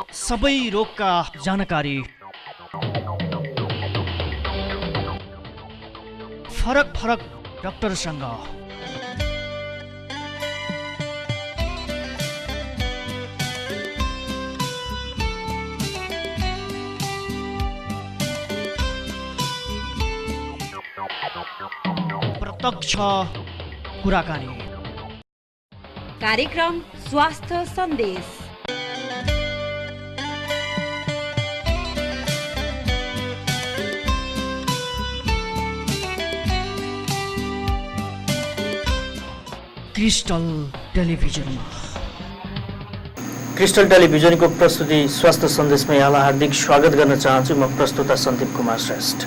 सबै रोगका जानकारी, फरक फरक डाक्टरसँग प्रत्यक्ष कुराकानी। कार्यक्रम स्वास्थ्य सन्देश। क्रिस्टल टेलिभिजनमा क्रिस्टल टेलिभिजनको प्रस्तुति स्वास्थ्य सन्देशमा यहाँलाई हार्दिक स्वागत गर्न चाहन्छु। म प्रस्तुता सन्दीप कुमार श्रेष्ठ।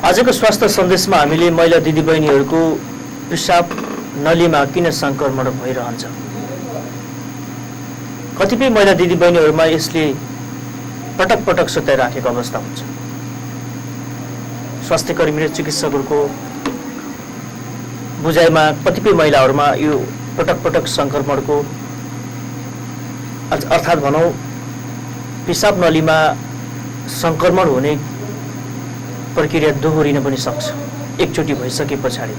आजको स्वास्थ्य सन्देशमा हामीले महिला दिदीबहिनीहरूको पिसाब नलीमा किन सङ्क्रमण भइरहन्छ, कतिपय महिला दिदीबहिनीहरूमा यसले पटक पटक सताइराखेको अवस्था हुन्छ। स्वास्थ्य कर्मी र चिकित्सकहरूको बुझाइमा कतिपय महिलाहरूमा यो पटक पटक सङ्क्रमणको अर्थात् भनौँ पिसाब नलीमा सङ्क्रमण हुने प्रक्रिया दोहोरिन पनि सक्छ एकचोटि भइसके पछाडि।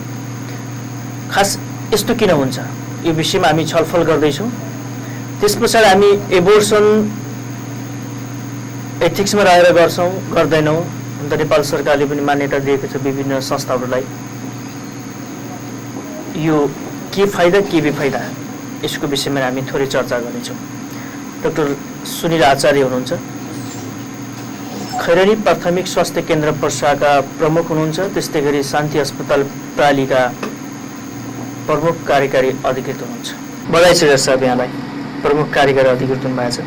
खास यस्तो किन हुन्छ यो विषयमा हामी छलफल गर्दैछौँ। त्यस पछाडि हामी एबोर्सन एथिक्समा रहेर गर्छौँ गर्दैनौँ। अन्त नेपाल सरकारले पनि मान्यता दिएको छ विभिन्न संस्थाहरूलाई। यो के फाइदा के बेफाइदा यसको विषयमा हामी थोरै चर्चा गर्नेछौँ। डाक्टर सुनिल आचार्य हुनुहुन्छ, खैरनी प्राथमिक स्वास्थ्य केन्द्र पर्साका प्रमुख हुनुहुन्छ। त्यस्तै गरी शान्ति अस्पताल प्रालीका प्रमुख कार्यकारी अधिकृत हुनुहुन्छ। बधाई छ साहब, यहाँलाई प्रमुख कार्यकारी अधिकृत हुनुभएको छ।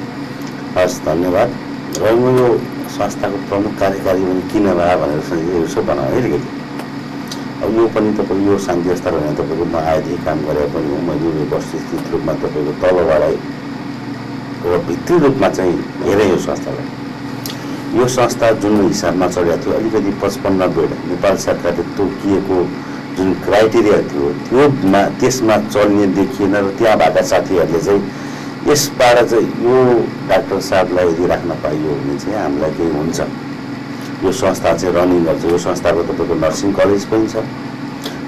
हस्, धन्यवाद। र म यो संस्थाको प्रमुख कार्यकारी पनि किन भए भनेर यसो बनाएँ अलिकति। अब यो पनि तपाईँको यो शान्ति अस्पताल भनेर तपाईँको नआएदेखि काम गरेर पनि हो। मैले यो व्यवस्थित रूपमा तपाईँको तलबाटै भित्री रूपमा चाहिँ हेरेँ यो संस्थालाई। यो संस्था जुन हिसाबमा चलेको थियो अलिकति 55 बेड नेपाल सरकारले तोकिएको जुन क्राइटेरिया थियो त्योमा त्यसमा चल्ने देखिएन। र त्यहाँ भएका साथीहरूले चाहिँ यसबाट चाहिँ यो डाक्टर साहबलाई यदि राख्न पाइयो भने चाहिँ हामीलाई केही हुन्छ। यो संस्था चाहिँ रनिङ गर्छ। यो संस्थाको तपाईँको नर्सिङ कलेज पनि छ।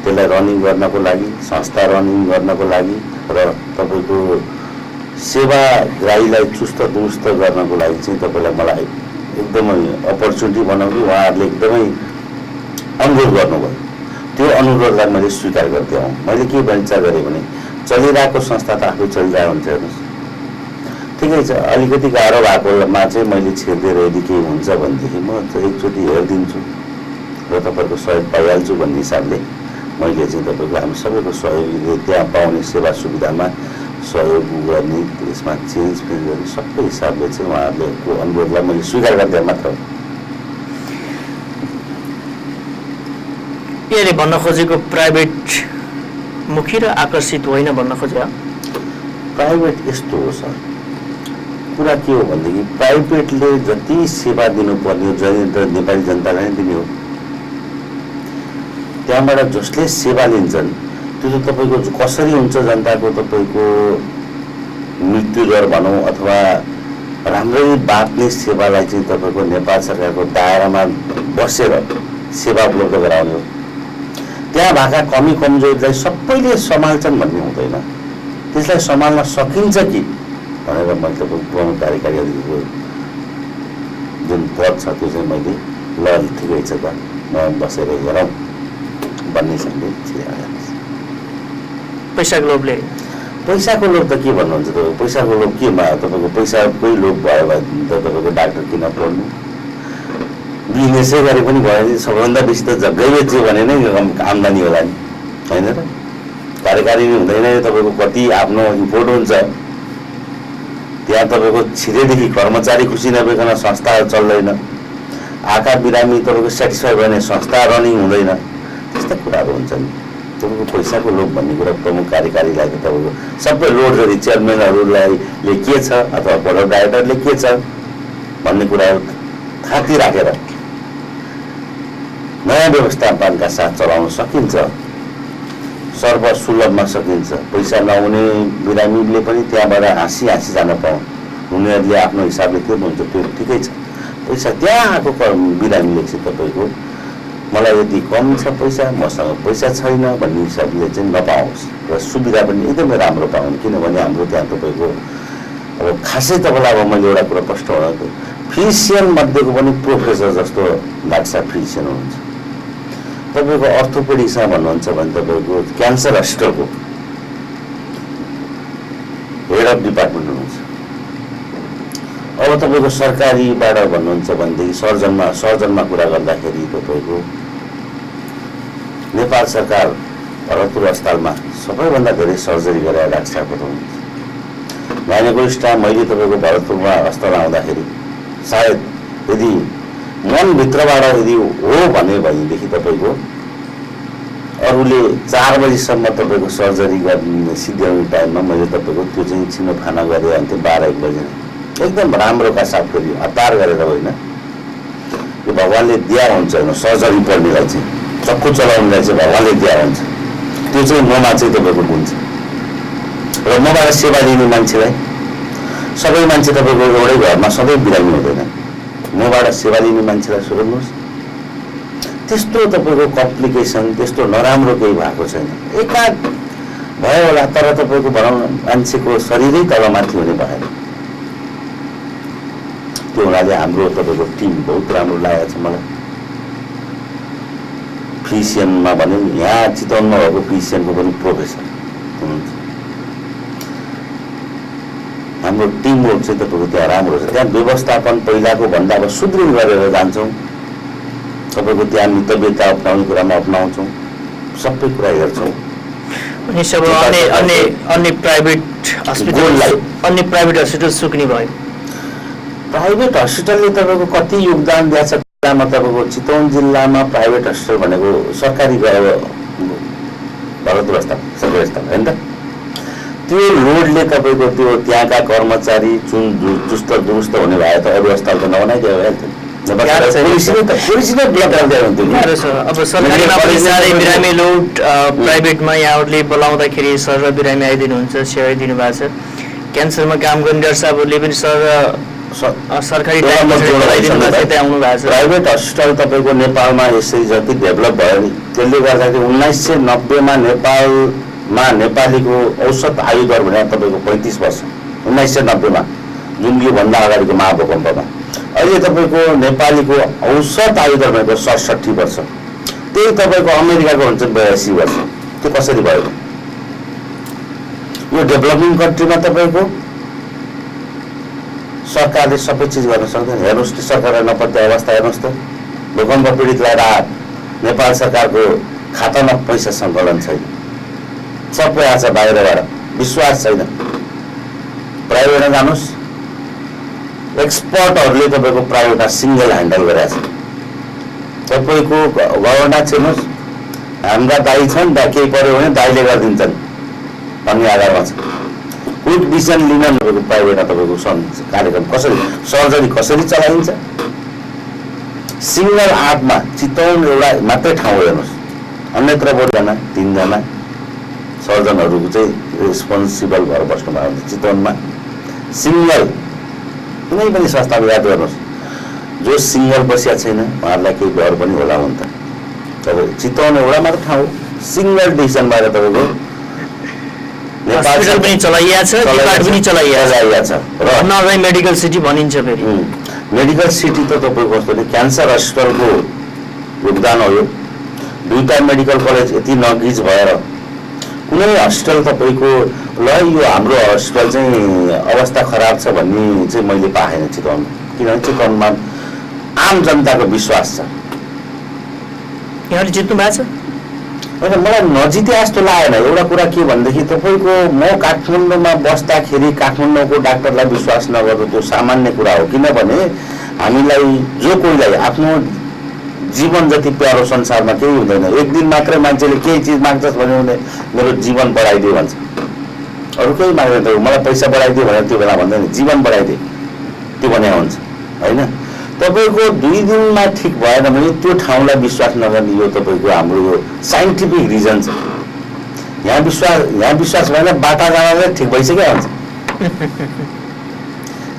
त्यसलाई रनिङ गर्नको लागि, संस्था रनिङ गर्नको लागि र तपाईँको सेवाग्राहीलाई चुस्त दुरुस्त गर्नको लागि चाहिँ तपाईँलाई मलाई एकदमै अपर्च्युनिटी बनाउँदै उहाँहरूले एकदमै अनुरोध गर्नुभयो। त्यो अनुरोधलाई मैले स्वीकार गर्दै आउँ। मैले के विचार गरेँ भने चलिरहेको संस्था त आफै चलिरहेको हुन्छ। हेर्नुहोस्, ठिकै छ, अलिकति गाह्रो भएकोमा चाहिँ मैले छिर्दिएर यदि केही हुन्छ भनेदेखि म एकचोटि हेरिदिन्छु र तपाईँहरूको सहयोग पाइहाल्छु भन्ने हिसाबले मैले चाहिँ तपाईँको हामी सबैको सहयोगले त्यहाँ पाउने सेवा सुविधामा सहयोग गर्ने, त्यसमा चेन्ज गर्ने सबै हिसाबले चाहिँ उहाँहरूको अनुरोधलाई मैले स्वीकार गर्दै मात्र। यहाँले भन्न खोजेको प्राइभेट मुखी र आकर्षित होइन भन्न खोजे? प्राइभेट यस्तो हो सर, कुरा के हो भनेदेखि प्राइभेटले जति सेवा दिनुपर्ने हो नेपाली जनतालाई नै दिने हो। त्यहाँबाट जसले सेवा लिन्छन् त्यो त तपाईँको कसरी हुन्छ जनताको तपाईँको मृत्यु दर भनौँ अथवा राम्रै बाँच्ने सेवालाई चाहिँ तपाईँको नेपाल सरकारको दायरामा बसेर सेवा उपलब्ध गराउने हो। त्यहाँ भएका कमी कमजोरीलाई सबैले सम्हाल्छन् भन्ने हुँदैन। त्यसलाई सम्हाल्न सकिन्छ कि भनेर मैले तपाईँको प्रमुख कार्यकारी अधिकारीको जुन पद छ त्यो चाहिँ मैले ल ठिकै छ त म बसेर हेरौँ भन्ने सन्देश छिराएको। पैसाको लोभले? पैसाको लोभ त के भन्नुहुन्छ तपाईँ? पैसाको लोभ केमा? तपाईँको पैसाकै लोभ भयो भने त तपाईँको डाक्टर किन पढ्नु? बिजनेसै गरे पनि भयो। सबैभन्दा बेसी त जग्गै बेच्यो भने नै आम्दानी होला नि, होइन र? कार्यकारी नै हुँदैन। तपाईँको कति आफ्नो इम्पोर्ट हुन्छ। त्यहाँ तपाईँको छिरेदेखि कर्मचारी खुसी नभइकन संस्था चल्दैन। आका बिरामी तपाईँको सेटिस्फाई गर्ने संस्था रनिङ हुँदैन। त्यस्ता कुराहरू हुन्छ नि। तपाईँको पैसाको लोभ भन्ने कुरा प्रमुख कार्यकारीलाई त तपाईँको सबै रोड जति चेयरम्यानहरूलाई के छ अथवा बोर्ड अफ डाइरेक्टरले के छ भन्ने कुराहरू थाती राखेर नयाँ व्यवस्थापनका साथ चलाउन सकिन्छ। सर्वसुलभमा सकिन्छ। पैसा नहुने बिरामीले पनि त्यहाँबाट हाँसी हाँसी जान उनीहरूले आफ्नो हिसाबले तिर्नुहुन्छ त्यो ठिकै छ। पैसा त्यहाँ आएको बिरामीले चाहिँ तपाईँको मलाई यति कम छ पैसा, मसँग पैसा छैन भन्ने हिसाबले चाहिँ नपाओस् र सुविधा पनि एकदमै राम्रो पाउनु। किनभने हाम्रो त्यहाँ तपाईँको अब खासै तपाईँलाई अब मैले एउटा कुरा प्रश्न हुँदा फिजिसियन मध्येको पनि प्रोफेसर जस्तो डाक्टर साहब फिजिसियन हुनुहुन्छ। तपाईँको अर्थोपेडिक्समा भन्नुहुन्छ भने तपाईँको क्यान्सर हस्पिटलको हेड अफ डिपार्टमेन्ट हुनुहुन्छ। अब तपाईँको सरकारीबाट भन्नुहुन्छ भनेदेखि सर्जनमा कुरा गर्दाखेरि तपाईँको नेपाल सरकार भरतपुर अस्पतालमा सबैभन्दा धेरै सर्जरी गरेर डाक्टर साहब हुनुहुन्छ। गाइनोकोलोजिस्टमा मैले तपाईँको भरतपुरमा अस्पताल आउँदाखेरि सायद यदि मनभित्रबाट यदि हो भने भनेदेखि तपाईँको अरूले 4 बजीसम्म तपाईँको सर्जरी गर्ने सिद्ध्याउने टाइममा मैले तपाईँको त्यो चाहिँ छिनोफाना गरेर अन्त्य 12-1 बजी एकदम राम्रोका साथ गरी हतार गरेर होइन, यो भगवान्ले दिया हुन्छ होइन सर्जरी पर्नेलाई चाहिँ चक्कु चलाउनेलाई चाहिँ भगवान्ले दिया हुन्छ। त्यो चाहिँ ममा चाहिँ तपाईँको गुण छ र मबाट सेवा दिने मान्छेलाई सबै मान्छे तपाईँको एउटै घरमा सधैँ बिरामी हुँदैन। मबाट सेवा दिने मान्छेलाई सोध्नुहोस् त्यस्तो तपाईँको कम्प्लिकेसन त्यस्तो नराम्रो केही भएको छैन। एकाध भयो होला तर तपाईँको भनौँ मान्छेको शरीरै तलमाथि हुने भएन। त्यो हुनाले हाम्रो तपाईँको टिम बहुत राम्रो लागेको छ मलाई। फिजिसियनमा भने यहाँ चितवनमा भएको फिजिसियनको पनि प्रोफेसर हुनुहुन्छ। हाम्रो टिमवर्क चाहिँ तपाईँको त्यहाँ राम्रो छ। त्यहाँ व्यवस्थापन पहिलाको भन्दा अब सुदृढ गरेर जान्छौँ। तपाईँको त्यहाँ मितव्यता अप्नाउने कुरामा अप्नाउँछौँ, सबै कुरा हेर्छौँ। अनि सब अन्य प्राइभेट हस्पिटल सुक्ने भयो। प्राइभेट हस्पिटलले तपाईँको कति योगदान दिएको छ जिल्लामा। तपाईँको चितवन जिल्लामा प्राइभेट हस्पिटल भनेको सरकारी भरतपुर अस्पताल सरकारी अस्पताल होइन त। त्यो लोडले तपाईँको त्यो त्यहाँका कर्मचारी चुस्त दुरुस्त हुने भए त अरू अस्पताल त नबनाइदियो होला नि। अब सरकारीमा पनि साह्रै बिरामी लोड, प्राइभेटमा यहाँहरूले बोलाउँदाखेरि सर र बिरामी आइदिनुहुन्छ, सेवा दिनु भएको छ। क्यान्सरमा काम गर्ने डाक्टर साहबहरूले पनि सरकारी आउनु भएको छ। प्राइभेट हस्पिटल तपाईँको नेपालमा यसरी जति डेभलप भयो नि त्यसले गर्दाखेरि 1990मा नेपालमा नेपालीको औसत आयु दर भने तपाईँको 35 वर्ष 1990मा, जुन योभन्दा अगाडिको महाभूकम्पमा। अहिले तपाईँको नेपालीको औसत आयु दर भनेको 67 वर्ष। त्यही तपाईँको अमेरिकाको हुन्छ 82 वर्ष। त्यो कसरी भयो? यो डेभलपिङ कन्ट्रीमा तपाईँको सरकारले सबै चिज गर्न सक्दैन। हेर्नुहोस् कि सरकारलाई नपर्ने अवस्था हेर्नुहोस् त। भूकम्प पीडितलाई राहत, नेपाल सरकारको खातामा पैसा सङ्कलन छैन, सबै आछ बाहिरबाट, विश्वास छैन। प्राइभेटमा जानुहोस्, एक्सपर्टहरूले तपाईँको प्राइभेटमा सिङ्गल ह्यान्डल गरेको छ। तपाईँको गभर्नमेन्ट छिर्नुहोस्, हाम्रा दाई छन्, केही पऱ्यो भने दाईले गरिदिन्छन् भन्ने आधारमा छ। क्विक डिसिजन लिन तपाईँको प्राइभेटमा तपाईँको कार्यक्रम कसरी, सर्जरी कसरी चलाइन्छ। सिङ्गल आर्टमा चितवन एउटा मात्रै ठाउँ हेर्नुहोस्, अन्यत्र 3 जना सर्जनहरूको चाहिँ रेस्पोन्सिबल भएर बस्नु भएको हुन्छ। चितवनमा सिङ्गल कुनै पनि संस्थामा याद गर्नुहोस्, जो सिङ्गल बसिया छैन उहाँहरूलाई केही डर पनि होला हुन्छ। तपाईँ चितवन एउटा मात्र ठाउँ सिङ्गल डिसिजनबाट तपाईँको हस्पिटल पनि चलाइएको छ, डिपार्ट पनि चलाइएको छ र नर्वे मेडिकल सिटी भनिन्छ। फेरि मेडिकल सिटी त तपाईँको कस्तो नि क्यान्सर हस्पिटलको योगदान हो। यो 2टा मेडिकल कलेज यति नजिक भएर कुनै हस्पिटल तपाईँको ल यो हाम्रो हस्पिटल चाहिँ अवस्था खराब छ भन्ने चाहिँ मैले पाएन चितवनमा। किनभने चितवनमा आम जनताको विश्वास छ। यहाँले जित्नु भएको छ होइन, मलाई नजिते जस्तो लागेन। एउटा कुरा के भनेदेखि तपाईँको म काठमाडौँमा बस्दाखेरि काठमाडौँको डाक्टरलाई विश्वास नगर्नु त्यो सामान्य कुरा हो। किनभने हामीलाई जो कोहीलाई आफ्नो जीवन जति प्यारो संसारमा केही हुँदैन। एक दिन मात्रै मान्छेले केही चिज माग्छस् भने मेरो जीवन बढाइदियो भन्छ, अरू केही माग्दैन। मलाई पैसा बढाइदियो भनेर त्यो बेला भन्दैन, जीवन बढाइदिए त्यो भने हुन्छ होइन। तपाईँको 2 दिनमा ठिक भएन भने त्यो ठाउँलाई विश्वास नगर्ने यो तपाईँको हाम्रो यो साइन्टिफिक रिजन छ। यहाँ विश्वास भएन बाटा जाँदा ठिक भइसक्यो हुन्छ।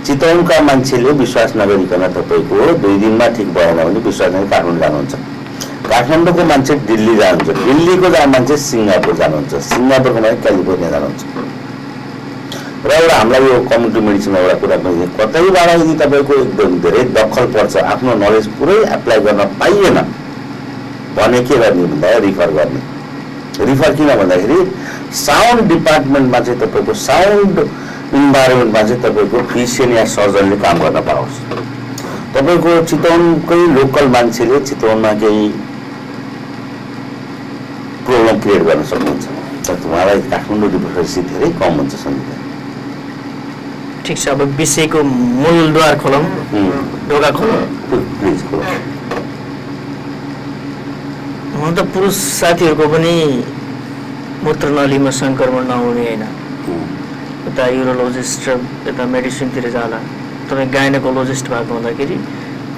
चितवनका मान्छेले विश्वास नगरिकन तपाईँको 2 दिनमा ठिक भएन भने विश्वास नगरी काठमाडौँ जानुहुन्छ। काठमाडौँको मान्छे दिल्ली जानुहुन्छ, दिल्लीको मान्छे सिङ्गापुर जानुहुन्छ, सिङ्गापुरको मान्छे क्यालिफोर्निया जानुहुन्छ। र एउटा हामीलाई यो कम्युनिटी मेडिसिनमा एउटा कुरा पनि कतैबाट यदि तपाईँको एकदम धेरै दखल पर्छ, आफ्नो नलेज पुरै एप्लाई गर्न पाइएन भने के गर्ने भन्दा रिफर गर्ने। रिफर किन भन्दाखेरि साउन्ड डिपार्टमेन्टमा चाहिँ तपाईँको साउन्ड इन्भाइरोमेन्टमा चाहिँ तपाईँको फिजिसियन या सर्जनले काम गर्न पाओस्। तपाईँको चितवनकै लोकल मान्छेले चितवनमा केही प्रब्लम क्रिएट गर्न सक्नुहुन्छ, तर उहाँलाई काठमाडौँ डिपेन्डेन्सी धेरै कम हुन्छ। सन्दीप ठिक छ, अब विषयको मूलद्वार खोलौँ, ढोका खोलौँ प्लिज खोलौँ। हुन त पुरुष साथीहरूको पनि मूत्रनलीमा सङ्क्रमण नहुने होइन, यता युरोलोजिस्ट र यता मेडिसिनतिर जाँदा तपाईँ गाइनोकोलोजिस्ट भएको हुँदाखेरि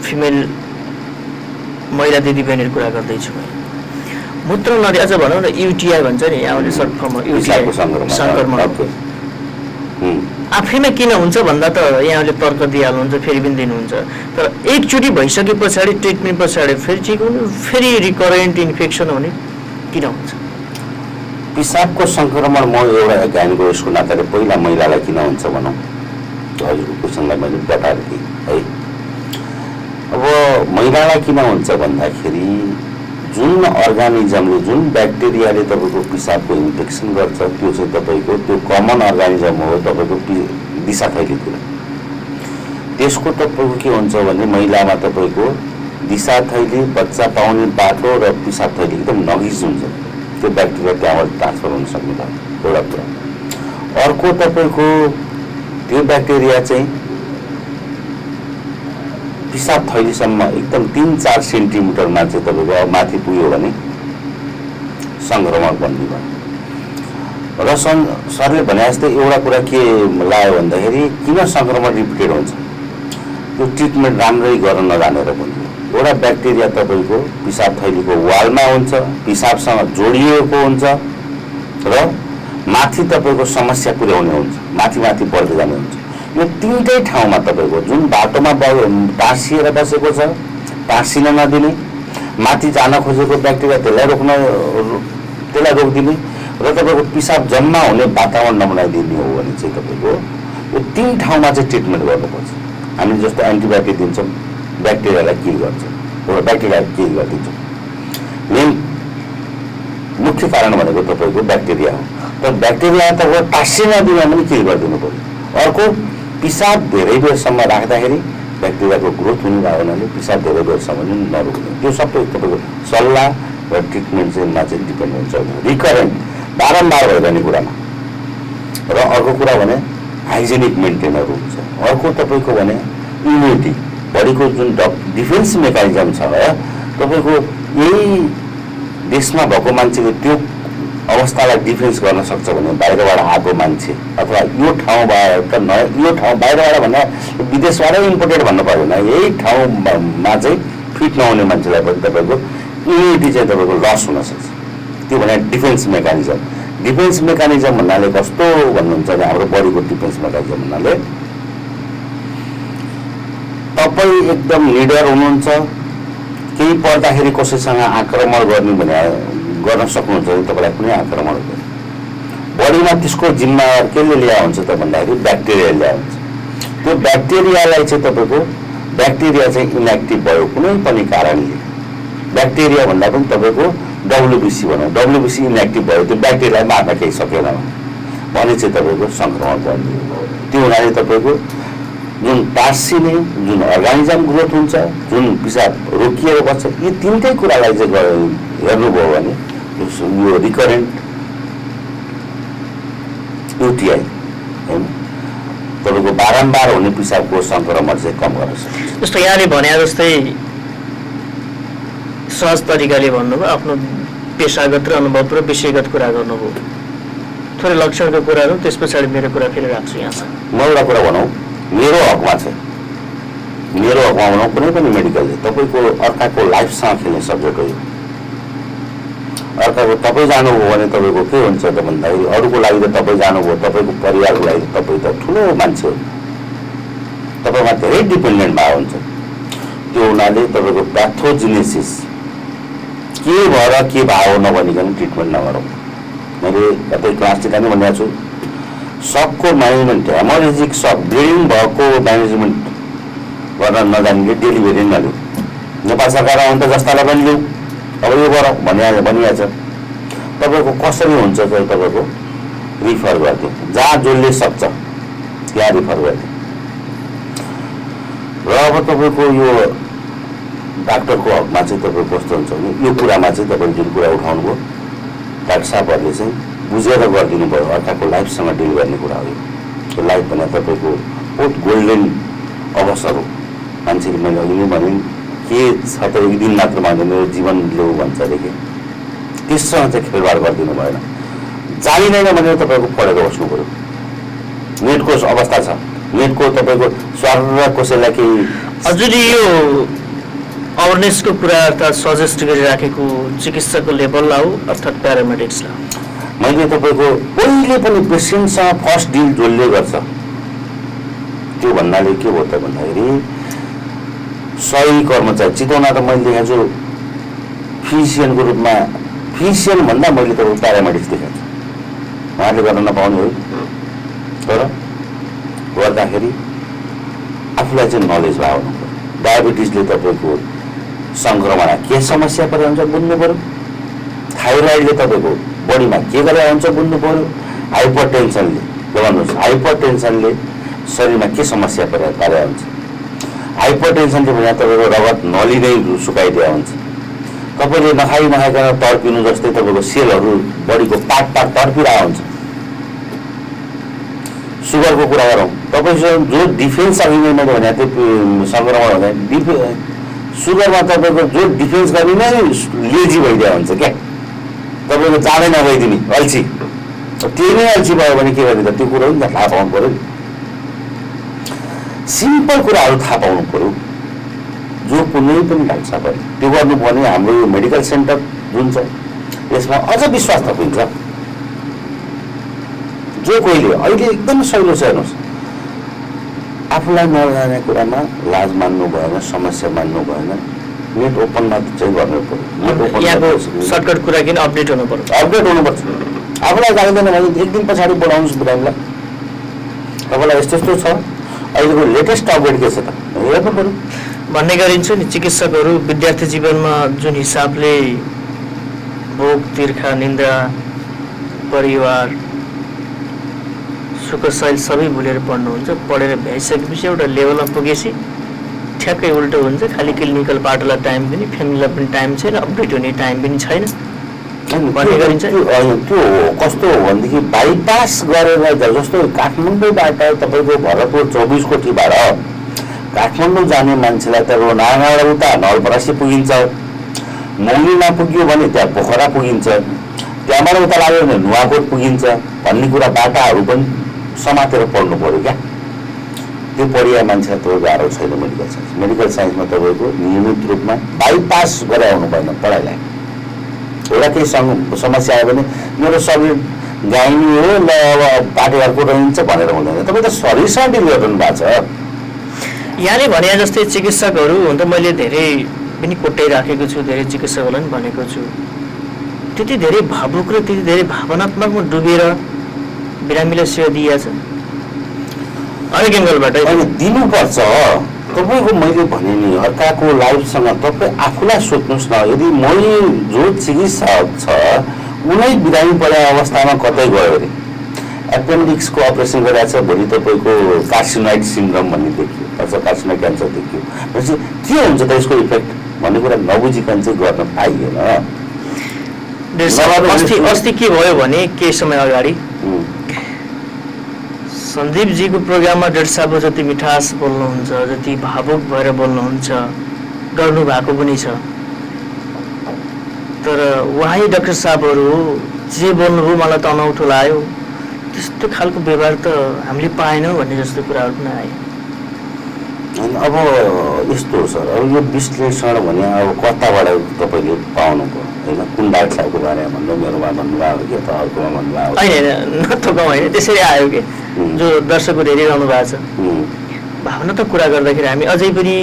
फिमेल महिला दिदीबहिनीहरू कुरा गर्दैछु। मूत्रनली अझ भनौँ न युटिआई भन्छ नि, यहाँले सर्ट फर्ममा युटिआई सङ्क्रमण आफैमा किन हुन्छ भन्दा त यहाँले तर्क दिइहाल्नुहुन्छ, फेरि पनि दिनुहुन्छ। तर एकचोटि भइसके पछाडि ट्रिटमेन्ट पछाडि फेरि ठिक हुने, फेरि रिकरेन्ट इन्फेक्सन हुने किन हुन्छ? पिसाबको सङ्क्रमण म एउटा गाइनोकोलोजिस्टको नाताले पहिला महिलालाई किन हुन्छ भनौँ, हजुरको क्वेसनलाई मैले बताएर दिएँ है। अब महिलालाई किन हुन्छ भन्दाखेरि जुन अर्गानिजमले, जुन ब्याक्टेरियाले तपाईँको पिसाबको इन्फेक्सन गर्छ त्यो चाहिँ तपाईँको त्यो कमन अर्गानिजम हो तपाईँको दिशा थैलीतिर। त्यसको तपाईँको के हुन्छ भने महिलामा तपाईँको दिशा थैली, बच्चा पाउने बाटो र पिसाब थैली एकदम नजिक हुन्छ। त्यो ब्याक्टेरिया त्यहाँबाट ट्रान्सफर हुन सक्ने भयो एउटा कुरा। अर्को तपाईँको त्यो ब्याक्टेरिया चाहिँ पिसाब थैलीसम्म एकदम 3-4 सेन्टिमिटरमा चाहिँ तपाईँको अब माथि पुग्यो भने सङ्क्रमण बन्ने भयो। र सरले भने जस्तै एउटा कुरा के लाग्यो भन्दाखेरि किन सङ्क्रमण रिपिटेड हुन्छ, त्यो ट्रिटमेन्ट राम्ररै गर्न नजानेर पनि। एउटा ब्याक्टेरिया तपाईँको पिसाब थैलीको वालमा हुन्छ, पिसाबसँग जोडिएको हुन्छ र माथि तपाईँको समस्या पुर्याउने हुन्छ, माथि बढ्दै जाने हुन्छ। यो 3टै ठाउँमा तपाईँको जुन बाटोमा टाँसिएर बसेको छ, टाँसिन नदिने, माथि जान खोजेको ब्याक्टेरिया त्यसलाई रोकिदिने र तपाईँको पिसाब जम्मा हुने वातावरण नबनाइदिने हो भने चाहिँ तपाईँको यो 3 ठाउँमा चाहिँ ट्रिटमेन्ट गर्नुपर्छ। हामी जस्तो एन्टिबायोटिक दिन्छौँ, ब्याक्टेरियालाई किल गर्छ, एउटा ब्याक्टेरियालाई किल गरिदिन्छौँ। मेन मुख्य कारण भनेको तपाईँको ब्याक्टेरिया हो। तर ब्याक्टेरिया तपाईँको टाँसिन नदिन पनि किल गरिदिनु पऱ्यो। अर्को पिसाब धेरै बेरसम्म राख्दाखेरि ब्याक्टेरियाको ग्रोथ हुने भएको हुनाले पिसाब धेरै बेरसम्म पनि नरोक्ने। त्यो सबै तपाईँको सल्लाह र ट्रिटमेन्ट चाहिँमा चाहिँ डिपेन्ड हुन्छ, रिकरेन्ट बारम्बार भइरहने कुरामा। र अर्को कुरा भने हाइजेनिक मेन्टेनहरू हुन्छ। अर्को तपाईँको भने इम्युनिटी, बडीको जुन डिफेन्स मेकानिजम छ तपाईँको यही देशमा भएको मान्छेले त्यो अवस्थालाई डिफेन्स गर्न सक्छ भने बाहिरबाट आएको मान्छे अथवा यो ठाउँबाट यो ठाउँ बाहिरबाट भन्दा विदेशबाटै इम्पोर्टेड भन्नु पर्दैन, यही ठाउँमा चाहिँ फिट नहुने मान्छेलाई पनि तपाईँको इम्युनिटी चाहिँ तपाईँको लस हुनसक्छ। त्यो भने डिफेन्स मेकानिजम। डिफेन्स मेकानिजम भन्नाले कस्तो भन्नुहुन्छ भने हाम्रो बडीको डिफेन्स मेकानिजम भन्नाले तपाईँ एकदम निडर हुनुहुन्छ, केही पर्दाखेरि कसैसँग आक्रमण गर्ने भने गर्न सक्नुहुन्छ भने तपाईँलाई कुनै आक्रमण हुँदैन। बडीमा त्यसको जिम्मा केले ल्याएको हुन्छ त भन्दाखेरि ब्याक्टेरियाले ल्याएको हुन्छ। त्यो ब्याक्टेरियालाई चाहिँ तपाईँको ब्याक्टेरिया चाहिँ इनएक्टिभ भयो कुनै पनि कारणले, ब्याक्टेरिया भन्दा पनि तपाईँको डब्लुबिसी भनौँ, डब्लुबिसी इनएक्टिभ भयो, त्यो ब्याक्टेरियालाई मार्न केही सकेन भने चाहिँ तपाईँको सङ्क्रमण बढ्ने। त्यो हुनाले तपाईँको जुन टाँसिने जुन अर्गानिजम ग्रोथ हुन्छ, जुन पिसाब रोकिएर बस्छ, यी 3टै कुरालाई चाहिँ हेर्नुभयो भने यो रिकरेन्ट युटिआई होइन तपाईँको बारम्बार हुने पिसाबको सङ्क्रमण चाहिँ कम गर्न सक्छ। जस्तो यहाँले भने जस्तै सहज तरिकाले भन्नुभयो, आफ्नो पेसागत र अनुभव र विषयगत कुरा गर्नुभयो, थोरै लक्षणको कुराहरू, त्यस पछाडि मेरो कुरा फेरि राख्छु यहाँसँग। म एउटा कुरा भनौँ, मेरो हकमा चाहिँ मेरो हकमा भनौँ कुनै पनि मेडिकलले तपाईँको अर्काको लाइफसँग खेल्ने सब्जेक्ट हो यो। अर्काको तपाईँ जानुभयो भने तपाईँको के हुन्छ त भन्दाखेरि अरूको लागि त तपाईँ जानुभयो, तपाईँको परिवारको लागि त तपाईँ त ठुलो मान्छे हो, तपाईँमा धेरै डिपेन्डेन्ट भएको हुन्छ। त्यो हुनाले तपाईँको प्याथोजेनेसिस के भएर के भयो नभनिकन ट्रिटमेन्ट नगरौँ। मैले कतै क्लास टिका नै भनेको छु, सकको म्यानेजमेन्ट, हेमोरेजिक सक ब्लिडिङ भएको म्यानेजमेन्ट गर्न नजान्ने डेलिभरी नलिऊ। नेपाल सरकार आउनु त जस्तालाई पनि लिऊ, अब यो गरौँ भनिहाल्छ। तपाईँको कसरी हुन्छ चाहिँ तपाईँको रिफर गरिदिउँ, जहाँ जसले सक्छ त्यहाँ रिफर गरिदिउँ। र अब तपाईँको यो डाक्टरको हकमा चाहिँ तपाईँ कस्तो हुन्छ भने यो कुरामा चाहिँ तपाईँले जुन कुरा उठाउनु भयो डाक्टर साहबहरूले चाहिँ बुझेर गरिदिनु भयो। अर्काको लाइफसँग डिल गर्ने कुरा हो यो। त्यो लाइफ भने तपाईँको बहुत गोल्डन अवसर हो। मान्छेले मैले अघि नै भने के छ त एक दिन मात्र भन्दा मेरो जीवन ल्याऊ भन्छ अरे कि त्यससँग चाहिँ खेलवाड गरिदिनु भएन। जानिँदैन भने तपाईँको पढेर बस्नु पऱ्यो। नेटको अवस्था छ, नेटको तपाईँको स्वार कसैलाई केही हजुरले यो अवेरनेसको कुरा अर्थात् सजेस्ट गरिराखेको चिकित्साको लेभललाई हो अर्थात् प्यारामेडिक्सलाई? मैले तपाईँको पहिले पनि पेसेन्टसँग फर्स्ट डिल जसले गर्छ त्यो भन्नाले के हो त भन्दाखेरि सही कर्मचारी चितवनमा त मैले देखाएको छु फिजिसियनको रूपमा, फिजिसियन भन्दा मैले तपाईँको प्यारामेडिक्स देखाएको छु। उहाँले गर्न नपाउने हो, तर गर्दाखेरि आफूलाई चाहिँ नलेज भयो हुनु पऱ्यो। डायबिटिजले तपाईँको सङ्क्रमण के समस्या परेर हुन्छ बुझ्नु पऱ्यो। थाइरोइडले तपाईँको बडीमा के गरेर हुन्छ बुझ्नु पऱ्यो। हाइपर टेन्सनले भन्नुहोस्, हाइपर टेन्सनले शरीरमा के समस्या पारेर हुन्छ। हाइपर टेन्सनले भने तपाईँको रगत नली नै सुकाइदिया हुन्छ। तपाईँले नखाइकन तड्पिनु जस्तै तपाईँको सेलहरू बडीको पार्ट तड्पिरहेको हुन्छ। सुगरको कुरा गरौँ, तपाईँसँग जो डिफेन्स गर्ने मैले भने त्यो सङ्क्रमण हुँदैन। सुगरमा तपाईँको जो डिफेन्स गर्ने नै लेजी भइदिया हुन्छ क्या, तपाईँको जाँदै नभइदिने अल्छी। त्यही नै अल्छी भयो भने के गर्ने त त्यो कुरो नि त थाहा पाउनु पऱ्यो नि। सिम्पल कुराहरू थाहा पाउनु पऱ्यो। जो कुनै पनि डाक्टर साहबले त्यो गर्नु पर्ने। हाम्रो यो मेडिकल सेन्टर जुन छ यसमा अझ विश्वास थपिन्छ। जो कोहीले अहिले एकदम सहिलो छ हेर्नुहोस्, आफूलाई नजाने कुरामा लाज मान्नु भएन, समस्या मान्नु भएन। नेट ओपनमा चाहिँ गर्नु पऱ्यो। यहाँको सर्टकट कुरा किन अपडेट हुनु पर्यो, अपडेट हुनुपर्छ। आफूलाई जान्दैन भने एक दिन पछाडि बोलाउनुहोस् बिरामीलाई, तपाईँलाई यस्तो यस्तो छ, अहिलेको लेटेस्ट अपडेट के छ त हेर्नु पऱ्यो भन्ने गरिन्छ नि। चिकित्सकहरू विद्यार्थी जीवनमा जुन हिसाबले भोक, तिर्खा, निन्द्रा, परिवार, सुखशैल सबै भुलेर पढ्नुहुन्छ। पढेर भ्याइसकेपछि एउटा लेभलमा पुगेपछि ठ्याक्कै उल्टो हुन्छ। खालि क्लिनिकल पार्टलाई टाइम दिने, फ्यामिलीलाई पनि टाइम छैन, अपडेट हुने टाइम पनि छैन भन्ने गरिन्छ। त्यो कस्तो हो भनेदेखि बाइपास गरेर जस्तो काठमाडौँबाट तपाईँको भरतपुर 24 कोटीबाट काठमाडौँ जाने मान्छेलाई त नारायण उता नवलपरासी पुगिन्छ, मौलीमा पुग्यो भने त्यहाँ पोखरा पुगिन्छ, त्यहाँबाट उता लाग्यो भने नुवाकोट पुगिन्छ भन्ने कुरा बाटाहरू पनि समातेर पढ्नु पऱ्यो क्या। त्यो पढिया मान्छेलाई तपाईँको गाह्रो छैन मेडिकल साइन्स। मेडिकल साइन्समा तपाईँको नियमित रूपमा बाइपास गरेर आउनु भएन पढाइलाई। एउटा केही समस्या आयो भने मेरो शरीर गाइनी हो ल अब पाटेघरको रहन्छ भनेर हुँदैन। तपाईँ त शरीरसँग डिल गरिरहनु भएको छ। यहाँले भने जस्तै चिकित्सकहरू हुन त मैले धेरै पनि कोट्याइराखेको छु, धेरै चिकित्सकहरूलाई पनि भनेको छु, त्यति धेरै भावुक र त्यति धेरै भावनात्मकमा डुबेर बिरामीलाई सेवा दिएको छ अनेक एङ्गलबाट दिनुपर्छ। तपाईँको मैले भने नि अर्काको लाइफसँग तपाईँ आफूलाई सोध्नुहोस् न। यदि मैले जो चिकित्सक छ उनै बिरामी परेको अवस्थामा कतै गयो अरे एपेन्डिक्सको अपरेसन गरिरहेको छ, भोलि तपाईँको कार्सिनोइड सिन्ड्रोम भन्ने देखियो, अथवा कार्सिनोइड क्यान्सर देखियो भनेपछि के हुन्छ त यसको इफेक्ट भन्ने कुरा नबुझिकन चाहिँ गर्न पाइएन। अस्ति के भयो भने केही समय अगाडि सन्दीपजीको प्रोग्राममा 1.5 साल जति मिठास बोल्नुहुन्छ, जति भावुक भएर बोल्नुहुन्छ, गर्नु भएको पनि छ। तर उहाँ डाक्टर साहबहरू जे बोल्नुभयो मलाई त अनौठो लाग्यो। त्यस्तो खालको व्यवहार त हामीले पाएनौँ भन्ने जस्तो कुराहरू पनि आयो। अब यस्तो हो सर, अब यो विश्लेषण भने अब कताबाट तपाईँले पाउनुभयो होइन? कुन डाक्टर साहबको बारेमा भन्नु, मेरोमा भन्नुभयो कि अथवा अर्कोमा भन्नुभयो? होइन नथोकौँ होइन, त्यसरी आयो कि जो दर्शकहरू हेरिरहनु भएको छ। भावनात्मक कुरा गर्दाखेरि हामी अझै पनि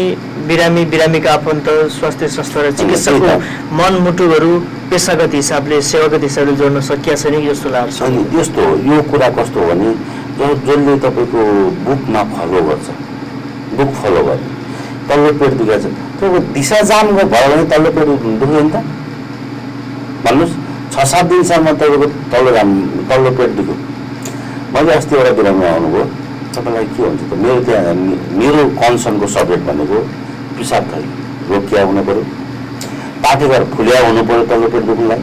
बिरामीका आफन्त स्वास्थ्य संस्था र चिकित्सकको मनमुटुहरू पेसागत हिसाबले सेवागत हिसाबले जोड्न सकिया छैन कि जस्तो लाग्छ। अनि यस्तो यो कुरा कस्तो हो भने जसले तपाईँको बुकमा फलो गर्छ, बुक फलो गर्ने तल्लो पेट दुखेको छ त्यो दिशा जामको भयो भने तल्लो पेट दुख्यो नि त भन्नुहोस्। 6-7 दिनसम्म तपाईँको तल्लो पेट दुख्यो। मैले अस्ति एउटा बिरामी आउनुभयो, तपाईँलाई के हुन्छ त मेरो त्यहाँ मेरो कन्सर्नको सब्जेक्ट भनेको पिसाब थली रोकिया हुनु पऱ्यो, पाठेघर फुलिया हुनु पऱ्यो तल्लो पेट दुख्नुलाई,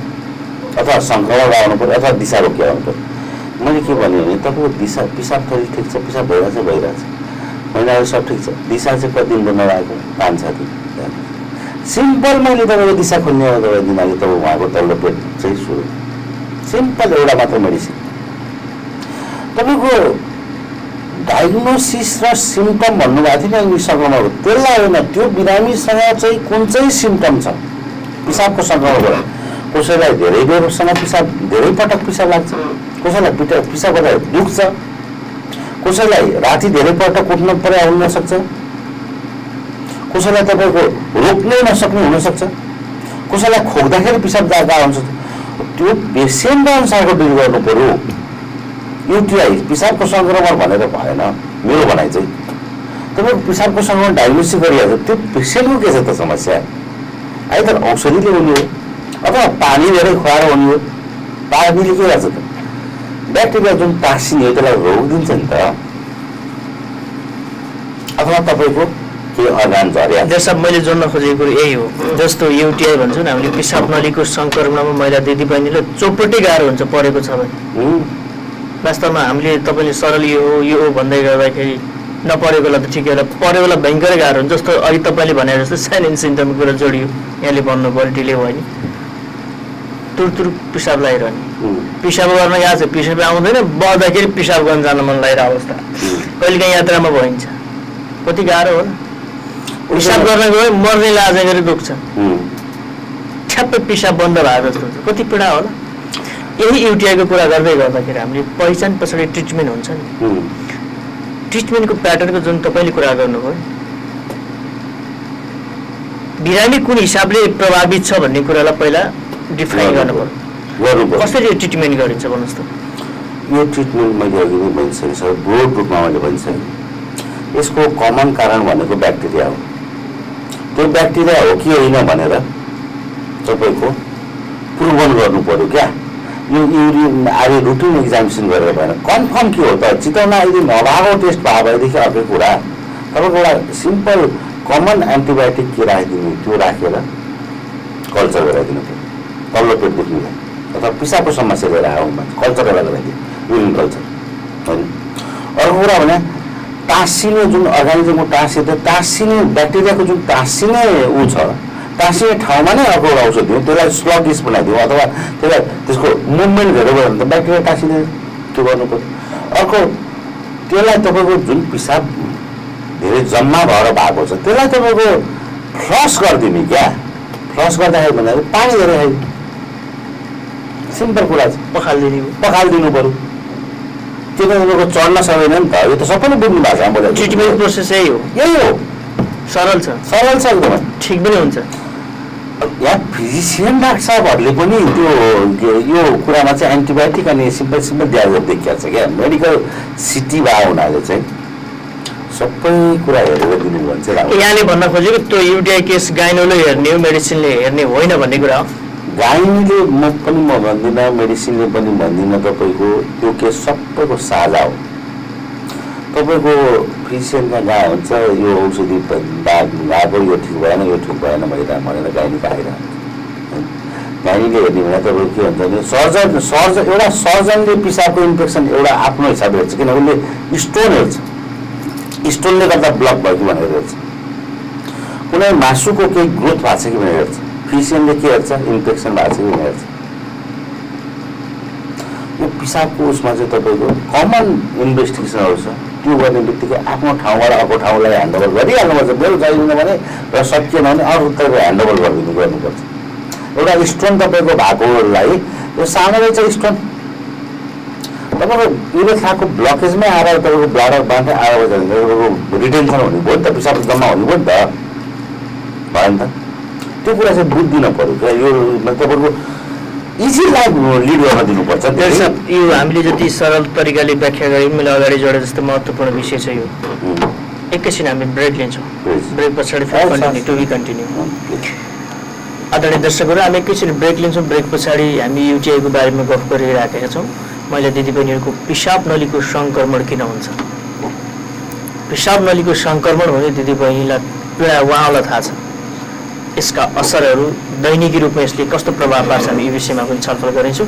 अथवा सङ्क्रमण आउनु पऱ्यो अथवा दिशा रोकिया हुनु पऱ्यो। मैले के भने तपाईँको दिशा पिसाब थली ठिक छ, पिसाब भइरहेछ, मैले अब सब ठिक छ, दिशा चाहिँ कति दिन नआएको 5-6 दिन। सिम्पल मैले तपाईँको दिशा खोल्ने दबाई दिन अघि तपाईँ उहाँको तल्लो पेट चाहिँ सुरु सिम्पल एउटा मात्र मेडिसिन। तपाईँको डायग्नोसिस र सिम्टम भन्नुभएको थियो नि इङ्ग्लिस सङ्क्रमणको, त्यसलाई होइन त्यो बिरामीसँग चाहिँ कुन चाहिँ सिम्टम छ पिसाबको सङ्क्रमणबाट। कसैलाई धेरै बेरसँग धेरै पटक पिसाब लाग्छ, कसैलाई पिसाब गर्दा दुख्छ, कसैलाई राति धेरै पटक उठ्न पर्या हुन सक्छ, कसैलाई तपाईँको रोक्नै नसक्ने हुनसक्छ, कसैलाई खोक्दाखेरि पिसाब जाँदा हुन्छ। त्यो पेसेन्ट अनुसारको डिल गर्नु पऱ्यो। युटिआई पिसाबको सङ्क्रमण भनेर भएन मेरो भनाइ चाहिँ। तपाईँको पिसाबको सङ्क्रमण डायग्नोसिस गरिहाल्छ, त्यो पेसेन्टको के छ त समस्या? आइदर औषधिले हुने हो अथवा पानी धेरै खुवाएर हुने हो। पानीले के गर्छ त ब्याक्टेरिया जुन टाँसिने हो त्यसलाई रोकिदिन्छ नि त, अथवा तपाईँको के अर्गान झर्या। जसमा मैले जोड्न खोजेको कुरो यही हो। जस्तो युटिआई भन्छौँ नि हामीले, पिसाब नलीको सङ्क्रमणमा महिला दिदीबहिनीले चोपटै गाह्रो हुन्छ परेको छ भने। वास्तवमा हामीले तपाईँले सरल यो हो भन्दै गर्दाखेरि नपरेकोलाई त ठिकै होला, परेकोलाई भयङ्करै गाह्रो हुन्छ। जस्तो अघि तपाईँले भने जस्तो साइन सिम्टमको कुरा जोडियो, यहाँले भन्नुभयो डिले भयो नि, तुरतुर पिसाब लागिरहने, पिसाब गर्न याद छ, पिसाब आउँदैन, बढ्दाखेरि पिसाब गर्न जान मन लागेर अवस्था, कहिलेकाहीँ यात्रामा भइन्छ, कति गाह्रो हो। पिसाब गर्न गयो मर्ने लाज गरी दुख्छ, ठ्याप्पै पिसाब बन्द भएको जस्तो हुन्छ, कति पीडा होला। यही युटिआईको कुरा गर्दै गर्दाखेरि हामीले पहिचान पछाडि ट्रिटमेन्ट हुन्छ नि, ट्रिटमेन्टको प्याटर्नको जुन तपाईँले कुरा गर्नुभयो, बिरामी कुन हिसाबले प्रभावित छ भन्ने कुरालाई पहिला डिफाइन गर्नु पर्यो। कसरी ट्रिटमेन्ट गरिन्छ भन्नुहोस् त? यो ट्रिटमेन्ट मैले अघि नै भनिसकेँ सर, ब्रोड रूपमा मैले भनिसकेँ। यसको कमन कारण भनेको ब्याक्टेरिया हो। त्यो ब्याक्टेरिया हो कि होइन भनेर तपाईँको प्रुभन गर्नु पर्यो क्या। यो युरिन आर्य रुटिन एक्जामिनेसन गरेर भएन, कन्फर्म के हो त चिताउन यदि नभएको टेस्ट भयो भएदेखि अर्कै कुरा। तपाईँको एउटा सिम्पल कमन एन्टिबायोटिक के राखिदिनु त्यो राखेर कल्चर गराइदिनु पर्यो तल्लो पेट दुख्नुलाई, अथवा पिसाबको समस्या लिएर आयो मान्छे कल्चर गराइदिनु, युरिन कल्चर होइन। अर्को कुरा भने टाँसिने जुन अर्गानिजमको टाँसिने ब्याक्टेरियाको जुन टाँसिने ऊ छ, टाँसिने ठाउँमा नै अर्को एउटा औषध दिउँ, त्यसलाई स्लगिस बनाइदिउँ, अथवा त्यसलाई त्यसको मुभमेन्ट धेरै भयो भने त ब्याक्टेरिया टाँसिने त्यो गर्नु पर्यो। अर्को त्यसलाई तपाईँको जुन पिसाब धेरै जम्मा भएर भएको छ त्यसलाई तपाईँको फ्लस गरिदिने क्या। फ्लस गर्दाखेरि भन्दाखेरि पानी धेरै खाइदिनु, सिम्पल कुरा छ, पखालिदिनु पर्यो। त्यो त तपाईँको चढ्न सक्दैन नि त, यो त सबैले बुझ्नु भएको छ। हाम्रो ट्रिटमेन्ट प्रोसेस यही हो, सरल छ एकदम ठिक पनि हुन्छ। यहाँ फिजिसियन डाक्टर साहबहरूले पनि त्यो यो कुरामा चाहिँ एन्टिबायोटिक अनि सिम्पल दिएको देखिया छ क्या। मेडिकल सिटी भएको हुनाले चाहिँ सबै कुरा हेरेर दिनु भन्छ। यहाँले भन्न खोजेको त्यो युटिआई केस गाइनोले हेर्ने हो, मेडिसिनले हेर्ने होइन भन्ने कुरा हो। गाइनीले म भन्दिनँ, मेडिसिनले पनि भन्दिनँ, तपाईँको त्यो केस सबैको साझा हो। तपाईँको फिजिसियनका जहाँ हुन्छ यो औषधि गएको, यो ठिक भएन भइरहेको भनेर गाइनी आइरहन्छ। गाइनीले हेर्ने भने तपाईँको के हुन्छ भने एउटा सर्जनले पिसाबको इन्फेक्सन एउटा आफ्नो हिसाबले हेर्छ, किन उसले स्टोन हेर्छ, स्टोनले गर्दा ब्लक भयो कि भनेर हेर्छ, कुनै मासुको केही ग्रोथ भएको छ कि भनेर हेर्छ। फिजिसियनले के हेर्छ, इन्फेक्सन भएको छ कि भनेर हेर्छ। यो पिसाबको उसमा चाहिँ तपाईँको कमन इन्भेस्टिगेसनहरू छ, त्यो गर्ने बित्तिकै आफ्नो ठाउँबाट अर्को ठाउँलाई ह्यान्डओभर गरिहाल्नुपर्छ। मेरो चाहिँदैन भने र सकिएन भने अरू तपाईँको ह्यान्डओभर गर्नुपर्छ। एउटा स्टोन तपाईँको भएकोलाई यो सानो रहेछ स्टोन, तपाईँको युरेथ्राको ब्लकेजमै आएर तपाईँको ब्लडर बाँधै आएर तपाईँको रिटेन्सन हुने भयो नि त, पिसाब जम्मा हुने भयो नि त, भयो नि त। त्यो कुरा चाहिँ बुझ्दिन पऱ्यो क्या। यो तपाईँको इजी लाइफ लिड गर्न दिनुपर्छ। यो हामीले जति सरल तरिकाले व्याख्या गऱ्यौँ, मैले अगाडि जोडे जस्तो महत्त्वपूर्ण विषय छ यो। एकैछिन हामी ब्रेक लिन्छौँ, ब्रेक पछाडि कन्टिन्यू टु बी कन्टिन्यू। आदरणीय दर्शकहरू, हामी एकैछिन ब्रेक लिन्छौँ। ब्रेक पछाडि हामी युटिआईको बारेमा गफ गरिराखेका छौँ। महिला दिदीबहिनीहरूको पिसाब नलीको सङ्क्रमण किन हुन्छ? पिसाब नलीको सङ्क्रमण हुने दिदीबहिनीलाई पीडा उहाँलाई थाहा छ। यसका असरहरू दैनिकी रूपमा यसले कस्तो प्रभाव पार्छ, हामी यो विषयमा पनि छलफल गरिन्छौँ।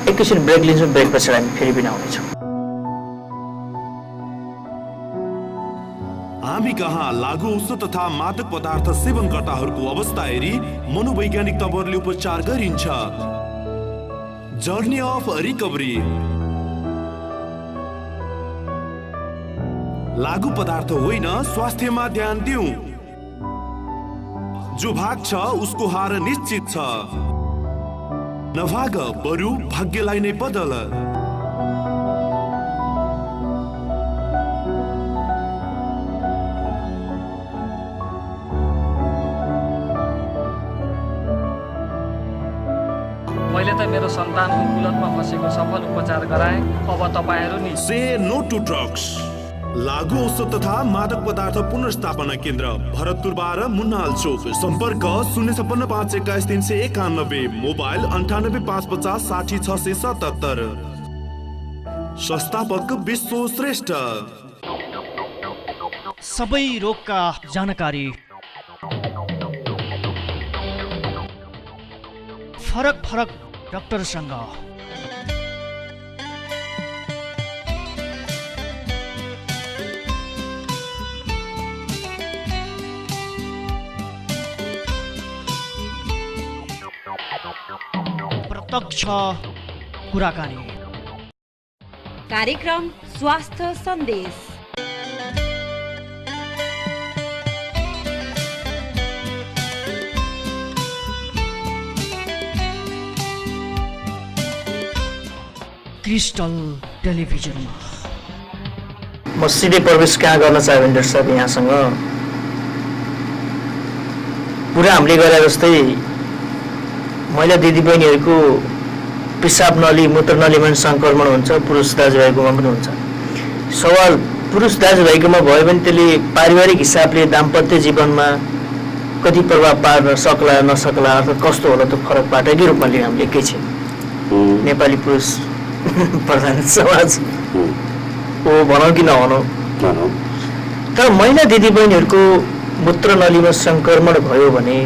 एकैछिन ब्रेक लिन्छौँ, ब्रेक पछाडि हामी फेरि पनि आउनेछौँ। हामी कहाँ लागु औषध तथा मादक पदार्थ सेवनकर्ताहरूको अवस्था हेरी मनोवैज्ञानिक तवरले उपचार गरिन्छ। Journey of recovery. लागु पदार्थ होइन, स्वास्थ्यमा ध्यान दिउँ। जो भाग छ उसको हार निश्चित छ। नभाग, बरु भाग्यलाई नै बदल। मैले त मेरो सन्तानको कुलतमा फसेको सफल उपचार गराएँ। अब तपाईहरू नि से नो टु ड्रग्स। लागु औषध तथा मादक पदार्थ पुनर्स्थापना केन्द्र, भरतपुर 12 मुन्नाल चोक। सम्पर्क 05651 मोबाइल 9855 60 677। संस्थापक विश्व श्रेष्ठ। सबै रोगका जानकारी, फरक फरक डाक्टरसँग। प्रत्यक्ष कुराकानी। कार्यक्रम स्वास्थ्य सन्देश। क्रिस्टल टेलिभिजनमा म सिधै प्रवेश कहाँ गर्न चाहे भने डाक्टर साहब यहाँसँग पुरा हामीले गरे जस्तै महिला दिदीबहिनीहरूको पिसाब नली मूत्र नलीमा सङ्क्रमण हुन्छ, पुरुष दाजुभाइकोमा पनि हुन्छ। सवाल पुरुष दाजुभाइकोमा भयो भने त्यसले पारिवारिक हिसाबले दाम्पत्य जीवनमा कति प्रभाव पार्न सक्ला नसक्ला, अर्थात् कस्तो होला त्यो फरक पार्टकै रूपमा लियो हामीले एकैछिन। नेपाली पुरुष प्रधान समाज हो भनौँ कि नभनौँ, तर महिला दिदीबहिनीहरूको मूत्र नलीमा सङ्क्रमण भयो भने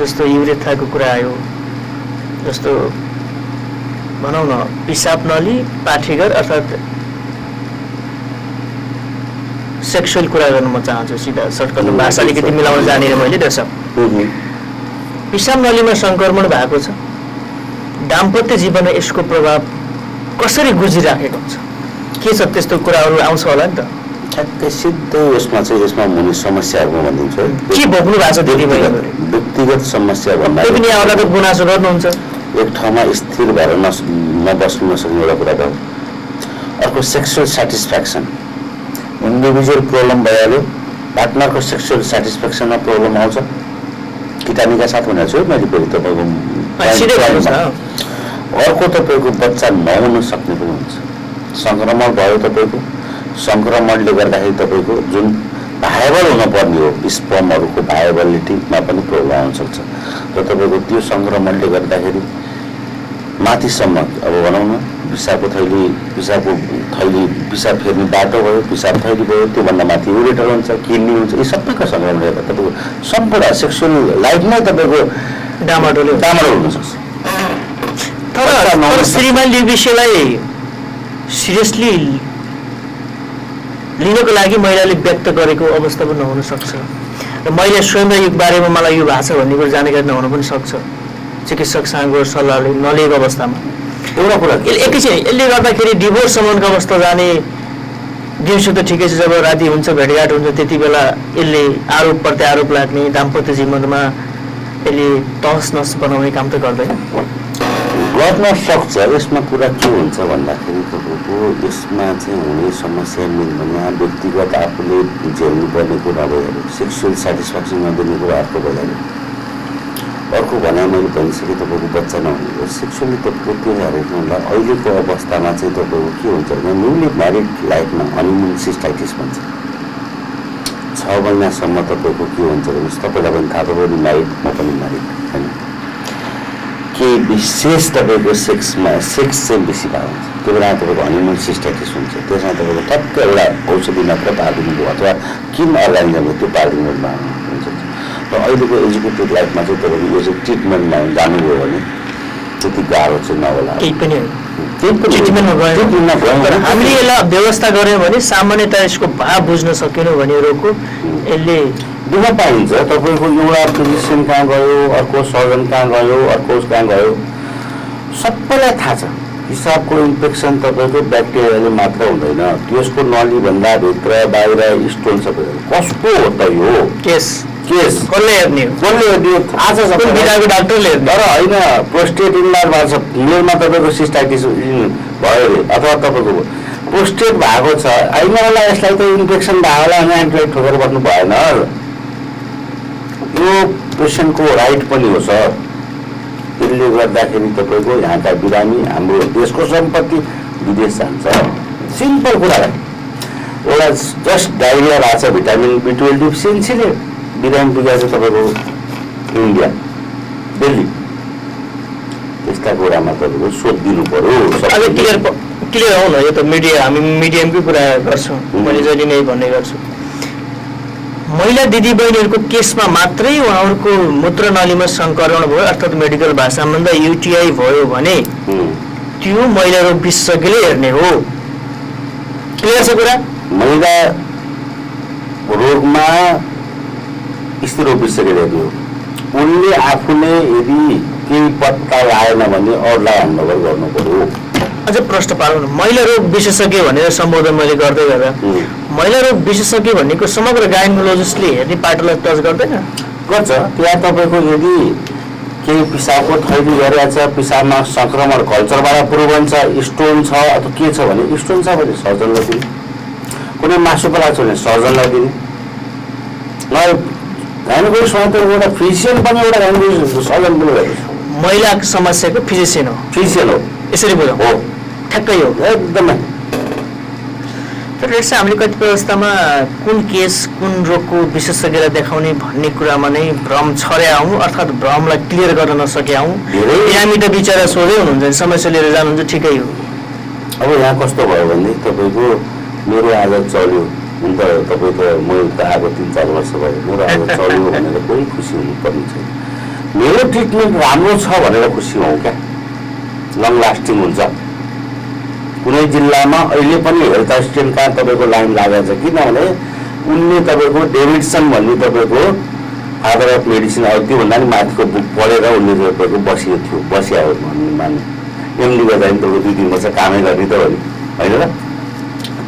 जस्तो युरेथ्राको कुरा आयो, जस्तो भनौँ न पिसाब नली पाठेघर अर्थात् सेक्सुअल कुरा गर्न म चाहन्छु, सिधा सर्टकट भाषा अलिकति मिलाउन जानेर मैले दर्शक। पिसाब नलीमा सङ्क्रमण भएको छ, दाम्पत्य जीवनमा यसको प्रभाव कसरी गुजिराखेको हुन्छ? के छ त्यस्तो कुराहरू आउँछ होला नि त? ठ्याक्कै सिधै यसमा हुने समस्याहरू भनिदिन्छु। के भोग्नु भएको छ दिदीबहिनीहरूले? व्यक्तिगत समस्या भन्दा पनि यहाँलाई त गुनासो गर्नुहुन्छ। एक ठाउँमा स्थिर भएर नबस्नु नसक्ने एउटा कुरा भयो। अर्को सेक्सुअल सेटिस्फ्याक्सन, इन्डिभिजुअल प्रब्लम भइहाल्यो, पार्टनरको सेक्सुअल सेटिस्फ्याक्सनमा प्रब्लम आउँछ। किटानीका साथ भनेको छु मैले फेरि तपाईँको। अर्को तपाईँको बच्चा नहुन सक्ने पनि हुन्छ। सङ्क्रमण भयो तपाईँको, सङ्क्रमणले गर्दाखेरि तपाईँको जुन भाइबल हुनुपर्ने हो स्पर्महरूको भाइबलिटीमा पनि प्रब्लम आउन सक्छ। र तपाईँको त्यो सङ्क्रमणले गर्दाखेरि माथिसम्म अब भनौँ न पिसाब फेर्ने बाटो भयो, पिसाब थैली भयो, त्योभन्दा माथि युरेटर हुन्छ, किडनी हुन्छ, यी सबैका सङ्क्रमणले गर्दा तपाईँको सम्पूर्ण सेक्सुअल लाइफमै तपाईँको डामाडोल हुनसक्छ। तर श्रीमानले यो विषयलाई सिरियसली लिनको लागि महिलाले व्यक्त गरेको अवस्था पनि नहुन सक्छ र मैले स्वयं यो बारेमा मलाई यो भएको छ भन्ने कुरो जानकारी नहुन पनि सक्छ। चिकित्सकसँग सल्लाहले नलिएको अवस्थामा एउटा कुरा एकैछिन यसले गर्दाखेरि डिभोर्ससम्मको अवस्था जाने। दिउँसो त ठिकै छ, जब राति हुन्छ भेटघाट हुन्छ त्यति बेला यसले आरोप प्रत्यारोप लाग्ने, दाम्पत्य जीवनमा यसले तहस नहस बनाउने काम त गर्दैन। गर्न सक्छ। यसमा कुरा के हुन्छ भन्दाखेरि तपाईँको यसमा चाहिँ हुने समस्या मेन भने व्यक्तिगत आफूले झेल्नुपर्ने कुरा भइहाल्यो, सेक्सुअल सेटिस्फ्याक्सन नदिने कुरा अर्को भइहाल्यो। अर्को भने मैले भनिसकेँ तपाईँको बच्चा नहुने सेक्सुअली तपाईँको त्यो हेरेकोलाई अहिलेको अवस्थामा चाहिँ तपाईँको के हुन्छ भने न्युली म्यारिड लाइफमा हनीमुन सिस्टाइटिस भन्छ। 6 महिनासम्म तपाईँको के हुन्छ भने तपाईँलाई पनि थाहा भयो, म्यारिड म पनि म्यारिड होइन, के विशेष तपाईँको सेक्स चाहिँ बेसी भएको हुन्छ। त्यो बेला तपाईँको हनीमुन सिस्टाइटिस हुन्छ। त्यसमा तपाईँको टक्क एउटा औषधि मात्र पारिदिनु अथवा किन अर्गानिजमले त्यो पारिदिनुमा हुन्छ। र अहिलेको एजुकेटेड लाइफमा चाहिँ तपाईँको यो चाहिँ ट्रिटमेन्टमा जानुभयो भने त्यति गाह्रो चाहिँ नहोला। हामीले यसलाई व्यवस्था गऱ्यौँ भने सामान्यतया यसको भाव बुझ्न सकेनौँ भने रोगको यसले दुःख पाइन्छ। तपाईँको एउटा फिजिसियन कहाँ गयो, अर्को सर्जन कहाँ गयो, अर्को कहाँ गयो, सबैलाई थाहा छ पिसाबको इन्फेक्सन तपाईँको ब्याक्टेरियाले मात्र हुँदैन, त्यसको नलीभन्दा भित्र बाहिर स्टोन सबै कसको हो त यो केस कसले हेर्ने थाहा छ डाक्टरले, तर होइन प्रोस्टेट इन्लार्ज भएको छ मेलमा तपाईँको सिस्टाइटिस भयो अरे अथवा तपाईँको प्रोस्टेट भएको छ होइन होला, यसलाई त इन्फेक्सन भएको होला भने एन्टिबायोटिक ठोकेर बस्नु भएन। यो पेसेन्टको राइट पनि हो सर। त्यसले गर्दाखेरि तपाईँको यहाँका बिरामी हाम्रो देशको सम्पत्ति विदेश जान्छ। सिम्पल कुरालाई एउटा जस्ट डाइरिया भएको छ भिटामिन B12 डिफिसियन्सीले बिरामी पुगेको छ तपाईँको इन्डिया दिल्ली। त्यस्ता कुरामा तपाईँको सोधिदिनु पर्यो। क्लियर हो न, यो त मिडिया हामी मिडियमकै कुरा गर्छौँ, मैले जहिले नै भन्ने गर्छु। महिला दिदीबहिनीहरूको केसमा मात्रै उहाँहरूको मूत्र नलीमा सङ्क्रमण भयो अर्थात् मेडिकल भाषामा युटिआई भयो भने त्यो महिला रोग विशेषज्ञले हेर्ने हो। क्लियर छ कुरा? महिला रोगमा स्त्री रोग विशेषज्ञले हेर्ने हो। उनले आफूले यदि केही पत्ता लाएन भने अरूलाई ह्यान्डओभर गर्नु पर्यो। अझ प्रश्न पारौँ, महिला रोग विशेषज्ञ भनेर सम्बोधन मैले गर्दै गर्दा महिला रोग विशेषज्ञ भनेको समग्र गाइनोलोजिस्टले हेर्ने पाटोलाई टच गर्दैन? गर्छ। त्यहाँ तपाईँको यदि केही पिसाबको थैली गरेको छ, पिसाबमा सङ्क्रमण कल्चरबाट प्रुभन छ, स्टोन छ अथवा के छ भने स्टोन छ भने सर्जनलाई दिने, कुनै मासु पलाएको छ भने सर्जनलाई दिने। गाइनोकोलोजिस्टमा त एउटा फिजिसियन पनि एउटा गाइनोकोलोजिस्ट सर्जन पनि गरेको छ। महिलाको समस्याको फिजिसियन हो यसरी बुझौँ हो, ठ्याक्कै हो एकदमै। तर यसमा हामीले कतिपय अवस्थामा कुन केस कुन रोगको विशेषज्ञलाई देखाउने भन्ने कुरामा नै भ्रम छर्या हौँ, अर्थात् भ्रमलाई क्लियर गर्न नसके हौँ। बिरामी त बिचरा सोधै हुनुहुन्छ, समस्या लिएर जानुहुन्छ, ठिकै हो। अब यहाँ कस्तो भयो भने तपाईँको मेरो आज चल्यो हुन त तपाईँ त म त आएको 3-4 वर्ष भयो, मेरो आज चल्यो भनेर कोही खुसी हुनुपर्ने छैन। मेरो ट्रिटमेन्ट राम्रो छ भनेर खुसी हौँ क्या, लङ लास्टिङ हुन्छ। कुनै जिल्लामा अहिले पनि हेल्थ असिस्टेन्ट कहाँ तपाईँको लाइन लागेको छ, किनभने उनले तपाईँको डेभिडसन भन्ने तपाईँको फादर अफ मेडिसिन अब त्योभन्दा नि माथिको बुक पढेर उनले तपाईँको बसिया हो भन्ने मान्ने एमडी गर्दा पनि तपाईँको 2-3 वर्ष कामै गर्ने त हो नि होइन र,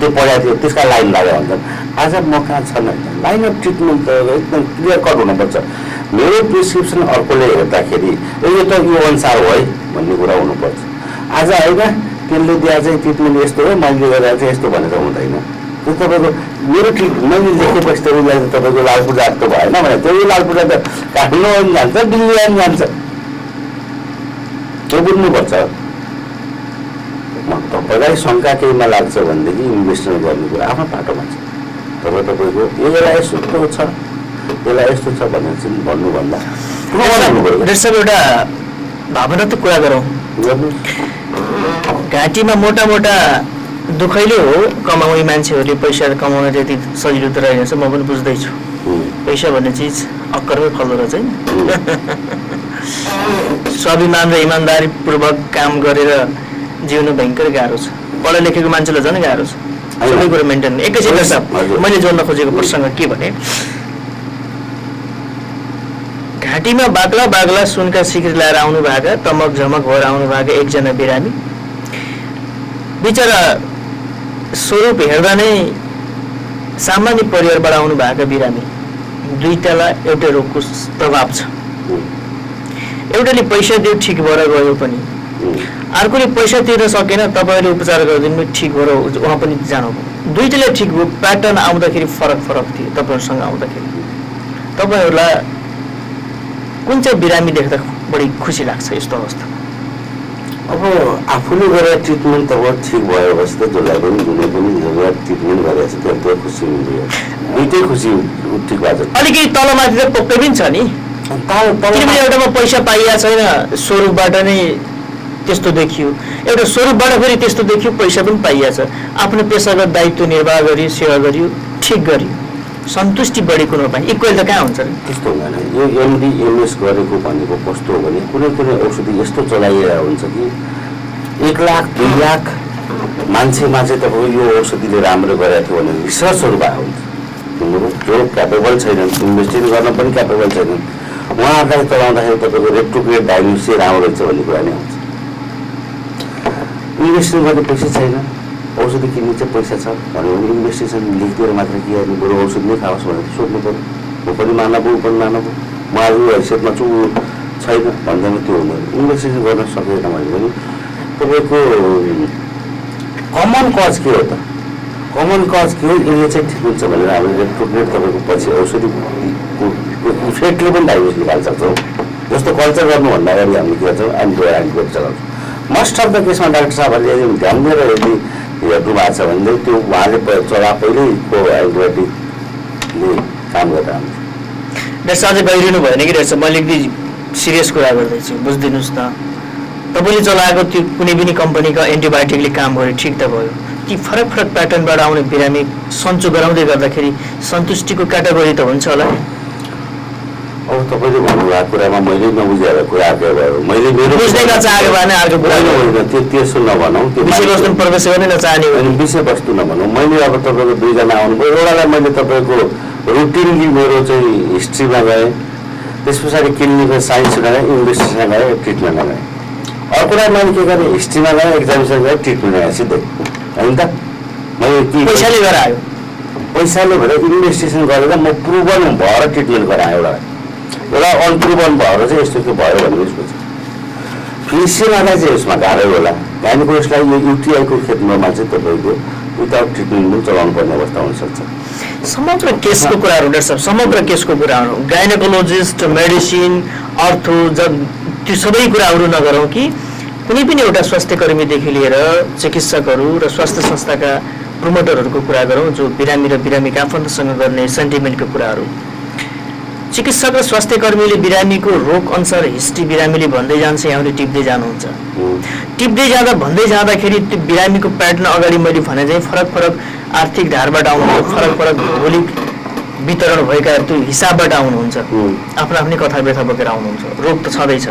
त्यो पढाएको थियो त्यसका लाइन लाग्यो भन्छन्। आज म कहाँ छैन, लाइन अफ ट्रिटमेन्ट त एकदम क्लियर कट हुनुपर्छ। मेरो प्रिस्क्रिप्सन अर्कोले हेर्दाखेरि यो त यो अनुसार हो है भन्ने कुरा हुनुपर्छ। आज होइन त्यसले दिए चाहिँ ट्रिटमेन्ट यस्तो हो, मैले गर्दा चाहिँ यस्तो भनेर हुँदैन। त्यो तपाईँको मेरो ट्रिटमेन्ट मैले लेखेपछि त उसलाई त तपाईँको लाल पूजा जस्तो भएन भने त्यो लाल पूजा त काठमाडौँ पनि जान्छ, दिल्ली पनि जान्छ, त्यो बुझ्नुपर्छ। तपाईँलाई शङ्का केहीमा लाग्छ भनेदेखि इन्भेस्टमेन्ट गर्ने कुरा आफ्नो पाटोमा छ। तपाईँको यो बेला यस्तो छ यसलाई यस्तो छ भनेर चाहिँ भन्नुभन्दा एउटा भावनात्मक कुरा गरौँ। घाँटीमा मोटा मोटा दुखैले हो कमाउने मान्छेहरूले पैसा कमाउन त्यति सजिलो त रहेनछ, म पनि बुझ्दैछु। पैसा भन्ने चिज अक्करमै फल्दो रहेछ होइन। स्वाभिमान र इमान्दारीपूर्वक काम गरेर जिउनु भयङ्कर गाह्रो छ, पढा लेखेको मान्छेलाई झन् गाह्रो छ सबै कुरो मेन्टेन। एकैछिन मैले जोड्न खोजेको प्रसङ्ग के भने घाँटीमा बाग्ला बाग्ला सुनका सिक्री लाएर आउनु भएका तमक झमक भएर आउनु भएका एकजना बिरामी बिचरा स्वरूप हेर्दा नै सामान्य परिवारबाट आउनु भएका बिरामी, दुईटालाई एउटै रोगको प्रभाव छ। एउटाले पैसा दियो ठिक भएर गयो पनि, अर्कोले पैसा तिर्न सकेन, तपाईँले उपचार गरिदिनु ठिक हो र उहाँ पनि जानुभयो। दुईटैले ठिक भयो, प्याटर्न आउँदाखेरि फरक थियो तपाईँहरूसँग आउँदाखेरि। तपाईँहरूलाई कुन चाहिँ बिरामी देख्दा बढी खुसी लाग्छ यस्तो अवस्था? अब आफूले गरेर ट्रिटमेन्ट त ठिक भएपछि त जसलाई पनि जुनै पनि ट्रिटमेन्ट गरेको छ त्यो खुसी हुन्थ्यो। दुइटै खुसी ठिक भएको छ। अलिकति तलमाथि त पक्कै पनि छ नि, किनभने एउटामा पैसा पाइया छैन, स्वरूपबाट नै त्यस्तो देखियो, एउटा स्वरूपबाट फेरि त्यस्तो देखियो, पैसा पनि पाइया छ। आफ्नो पेसागत दायित्व निर्वाह गरी सेवा गरियो, ठिक गरियो, सन्तुष्टि बढी कुरो पाइ, इक्वल त कहाँ हुन्छ र? त्यस्तो हुँदैन। यो एमडी एमएस गरेको भनेको कस्तो हो भने कुनै कुनै औषधि यस्तो चलाइरहेको हुन्छ कि 1 लाख 2 लाख मान्छेमा चाहिँ तपाईँको यो औषधिले राम्रो गरेको थियो भने रिसर्चहरू भएको हुन्छ। जो क्यापेबल छैनन्, इन्भेस्टिङ गर्न पनि क्यापेबल छैनन्, उहाँहरूलाई चलाउँदाखेरि तपाईँको रेट्रोग्रेड डायग्नोसिस राम्रो रहेछ भन्ने कुरा नै हुन्छ। इन्भेस्टिङ गर्ने पैसा छैन, औषधि किन्ने चाहिँ पैसा छ भन्यो भने इन्भेस्टिगेसन लेखिदिएर मात्र के गर्ने, बरु औषधि नै खाओस् भनेर सोध्नु पऱ्यो। ऊ पनि मानव ऊ पनि मानव, म आज हैसियतमा छु छैन भन्दैन, त्यो हुँदैन। इन्भेस्टिगेसन गर्न सकेन भने पनि तपाईँको कमन कज के हो त? कमन कज के हो? यसले चाहिँ ठिक हुन्छ भनेर हामीले रेट्रोग्रेड तपाईँको पछि औषधिको इफेक्टले पनि डायग्नोसिस निकाल्न सक्छौँ। जस्तो कल्चर गर्नुभन्दा अगाडि हामीले के गर्छौँ, एन्टिबायोटिक चलाउँछौँ। मोस्ट अफ द केसमा डाक्टर साहबहरूले ध्यान दिएर यदि हेर्नु भएको छ भने त्यो उहाँले पहिल्यैको एन्टिबायोटिकले काम गरेर आउँछ। डाक्टर साहब गइरहनु भएन कि रहेछ, मैले एकदम सिरियस कुरा गर्दैछु, बुझिदिनुहोस् न। तपाईँले चलाएको त्यो कुनै पनि कम्पनीका एन्टिबायोटिकले काम गर्यो, ठिक त भयो। ती फरक प्याटर्नबाट आउने बिरामी सन्चो गराउँदै गर्दाखेरि सन्तुष्टिको क्याटेगोरी त हुन्छ होला नि। अब तपाईँले भन्नुभएको कुरामा मैले नबुझेर कुरा आएको भयो। मैले मेरो बुझ्दै नचाहेको भए नै अर्को कुरा होइन, त्यो त्यसो नभनौँ, त्यो विषयवस्तु प्रवेश गर्ने नचाहने होइन, विषयवस्तु नभनौँ। मैले अब तपाईँको 2 जना आउनुभयो, एउटालाई मैले तपाईँको रुटिनली मेरो चाहिँ हिस्ट्रीमा गएँ, त्यस पछाडि क्लिनिकल साइन्समा गएँ, इन्भेस्टिगेसनमा गएँ, ट्रिटमेन्टमा गएँ। अर्कोलाई मैले के गरेँ, हिस्ट्रीमा गएँ, एक्जामिनेसन गएँ, ट्रिटमेन्टमा गएँ सिधै, होइन त? मैले के पैसाले गरायो, पैसाले भएर इन्भेस्टिगेसन गरेर म प्रुभन भएर ट्रिटमेन्ट गराएँ। एउटा अनप्रुभन भएर चाहिँ यस्तो के भयो भने उसपछि फिजिसियनहरूलाई चाहिँ यसमा गाह्रै होला। गाइनोकोलोजिस्टलाई यो युटिआईको क्षेत्रमा चाहिँ तपाईँको विदाउट ट्रिटमेन्ट पनि चलाउनु पर्ने अवस्था हुनसक्छ। समग्र केसको कुराहरू डाक्टर साहब, समग्र केसको कुराहरू, गाइनोकोलोजिस्ट, मेडिसिन, अर्थो, त्यो सबै कुराहरू नगरौँ कि कुनै पनि एउटा स्वास्थ्य कर्मीदेखि लिएर चिकित्सकहरू र स्वास्थ्य संस्थाका प्रोमोटरहरूको कुरा गरौँ, जो बिरामी र बिरामीका आफन्तसँग गर्ने सेन्टिमेन्टको कुराहरू। चिकित्सक र स्वास्थ्य कर्मीले बिरामीको रोग अनुसार हिस्ट्री बिरामीले भन्दै जान्छ, यहाँले टिप्दै जानुहुन्छ। टिप्दै जाँदा भन्दै जाँदाखेरि त्यो बिरामीको प्याटर्न अगाडि मैले भने चाहिँ फरक आर्थिक धारबाट आउनुहुन्छ, फरक भौगोलिक वितरण भएका त्यो हिसाबबाट आउनुहुन्छ, आफ्नो आफ्नै कथा व्यथा बोकेर आउनुहुन्छ। रोग त छँदैछ।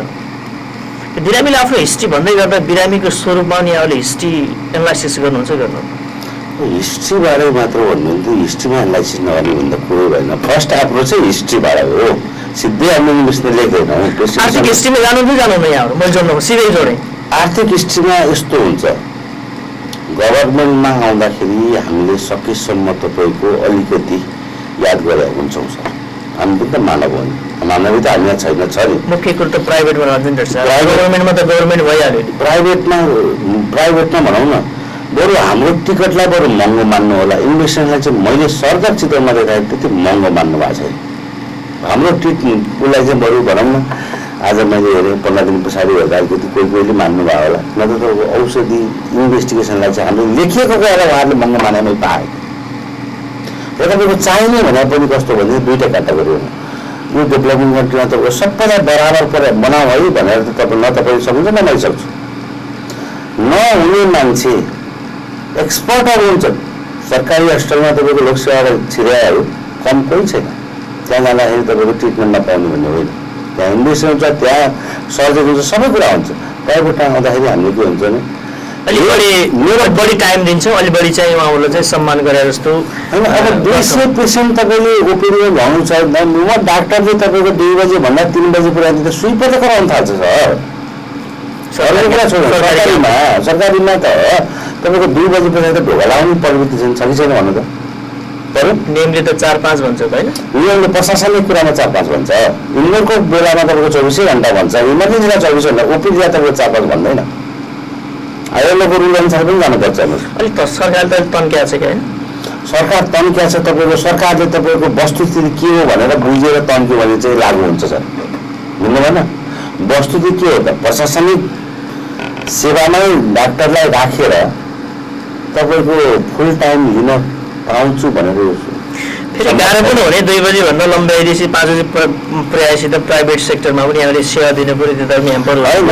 बिरामीले आफ्नो हिस्ट्री भन्दै गर्दा बिरामीको स्वरूपमा नि यहाँले हिस्ट्री एनालाइसिस गर्नुहुन्छ गर्नु? हिस्ट्रीबारे मात्र भन्नुहुन्थ्यो, हिस्ट्रीमा एनालाइसिस नगर्ने भन्दा कुरै भएन। फर्स्ट एप्रोच चाहिँ हिस्ट्रीबाट हो, सिधै हामीले इङ्ग्लिसमा लेख्दैनौँ। आर्थिक हिस्ट्रीमा जानुहुन्थ्यो जानुहुन्न यहाँहरू? मैले जोड्नु सिधै जोडेँ। आर्थिक हिस्ट्रीमा यस्तो हुन्छ, गभर्मेन्टमा आउँदाखेरि हामीले सकेसम्म तपाईँको अलिकति याद गरेर हुन्छौँ सर। हामी पनि त मानव हो नि, मानव त हामीलाई छैन छ नि। मुख्य कुरो त प्राइभेटमा भन्छ नि सर, गभर्मेन्टमा त गभर्मेन्ट भइहाल्यो नि। प्राइभेटमा भनौँ न, बरु हाम्रो टिकटलाई बरु महँगो मान्नु होला। इन्भेस्टमेन्टलाई चाहिँ मैले सरकार चित्रमा देखाएँ त्यति महँगो मान्नु भएको छैन। हाम्रो ट्रिटमेन्टलाई चाहिँ बरु भनौँ न, आज मैले हेरेँ 15 दिन पछाडि हेर्दा अलिकति कोही मान्नु भयो होला, नत्र त औषधि इन्भेस्टिगेसनलाई चाहिँ हामीले लेखिएको कुरा उहाँहरूले महँगो माने मैले पाएँ। र तपाईँको चाहिने भने पनि कस्तो भने 2टा क्याटेगोरी हो। यो डेभलपमेन्ट कन्ट्रीमा तपाईँको सबैलाई बराबर बनाऊ है भनेर त तपाईँ न तपाईँ सक्नुहुन्छ न मैले सक्छु। नहुने मान्छे एक्सपर्टहरू हुन्छन्। सरकारी हस्पिटलमा तपाईँको लोकसेवालाई छिरायो कम कोही छैन। त्यहाँ जाँदाखेरि तपाईँको ट्रिटमेन्ट नपाउने भन्ने होइन। त्यहाँ इन्भेस्ट हुन्छ, त्यहाँ सर्जरी हुन्छ, सबै कुरा हुन्छ। प्राइभेटमा आउँदाखेरि हामीले के हुन्छ भने मेरो बढी टाइम दिन्छौँ, अलि बढी चाहिँ उहाँहरूलाई चाहिँ सम्मान गरे जस्तो होइन। अब 200 पेसेन्ट तपाईँले ओपिडीमा भ्याउनु छ, म डाक्टरले तपाईँको 2 बजे भन्दा 3 बजे पुऱ्याइदिँदा सुई पो गराउनु थाल्छ सर। सरकारीमा त तपाईँको 2 बजे पछाडि त ढोका लाउने प्रवृत्ति छ कि छैन भन्नु त? नियमले त 4-5 भन्छ होइन? नियमले प्रशासनले कुरामा 4-5 भन्छ। इन्भर्को बेलामा तपाईँको 24 घन्टा भन्छ, इमर्जेन्सीमा 24 घन्टा, ओपिडीमा तपाईँको 4-5 भन्दैन। आयोगको रुल अनुसार पनि जानुपर्छ हेर्नुहोस्। अलिक त सरकार त तन्किया छ कि होइन? सरकार तन्किया छ, तपाईँको सरकारले तपाईँको वस्तुस्थिति के हो भनेर बुझेर तन्क्यो भने चाहिँ लागु हुन्छ सर, बुझ्नु भएन? वस्तुस्थिति के हो त, प्रशासनिक सेवामै डाक्टरलाई राखेर तपाईँको फुल टाइम लिन पाउँछु भनेर फेरि गाह्रो पनि हुने 2 बजीभन्दा लम्ब्याइदिएपछि 5 बजी पुर्याएपछि त प्राइभेट सेक्टरमा पनि यहाँले सेवा दिनु पऱ्यो, त्यो त ह्याम्पर होइन।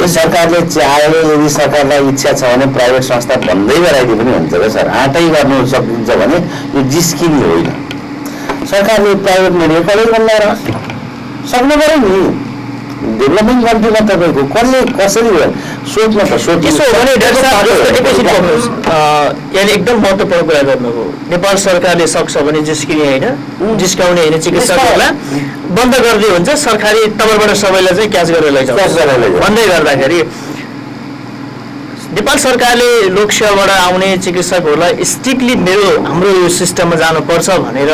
सरकारले चाहे, यदि सरकारलाई इच्छा छ भने प्राइभेट संस्था बन्दै गराइदिए पनि हुन्छ र सर, आँटै गर्नु सकिन्छ भने यो जिस्किने होइन। सरकारले प्राइभेट मेडिकल कलेज बनाएर सक्नु पऱ्यो नि। डेभलपिङ कन्ट्रीमा तपाईँको कसले कसरी सोच्न त सोच। त्यसो हो भने डाक्टर साहब एकैछिन भन्नुहोस्, यहाँले एकदम महत्त्वपूर्ण कुरा गर्नुभयो। नेपाल सरकारले सक्छ भने जिस्किने होइन, जिस्काउने होइन, चिकित्सकहरूलाई बन्द गरिदियो हुन्छ, सरकारी तर्फबाट सबैलाई चाहिँ क्याच गरेर लैजान्छ भन्दै गर्दाखेरि नेपाल सरकारले लोकसेवाबाट आउने चिकित्सकहरूलाई स्ट्रिक्टली हाम्रो यो सिस्टममा जानुपर्छ भनेर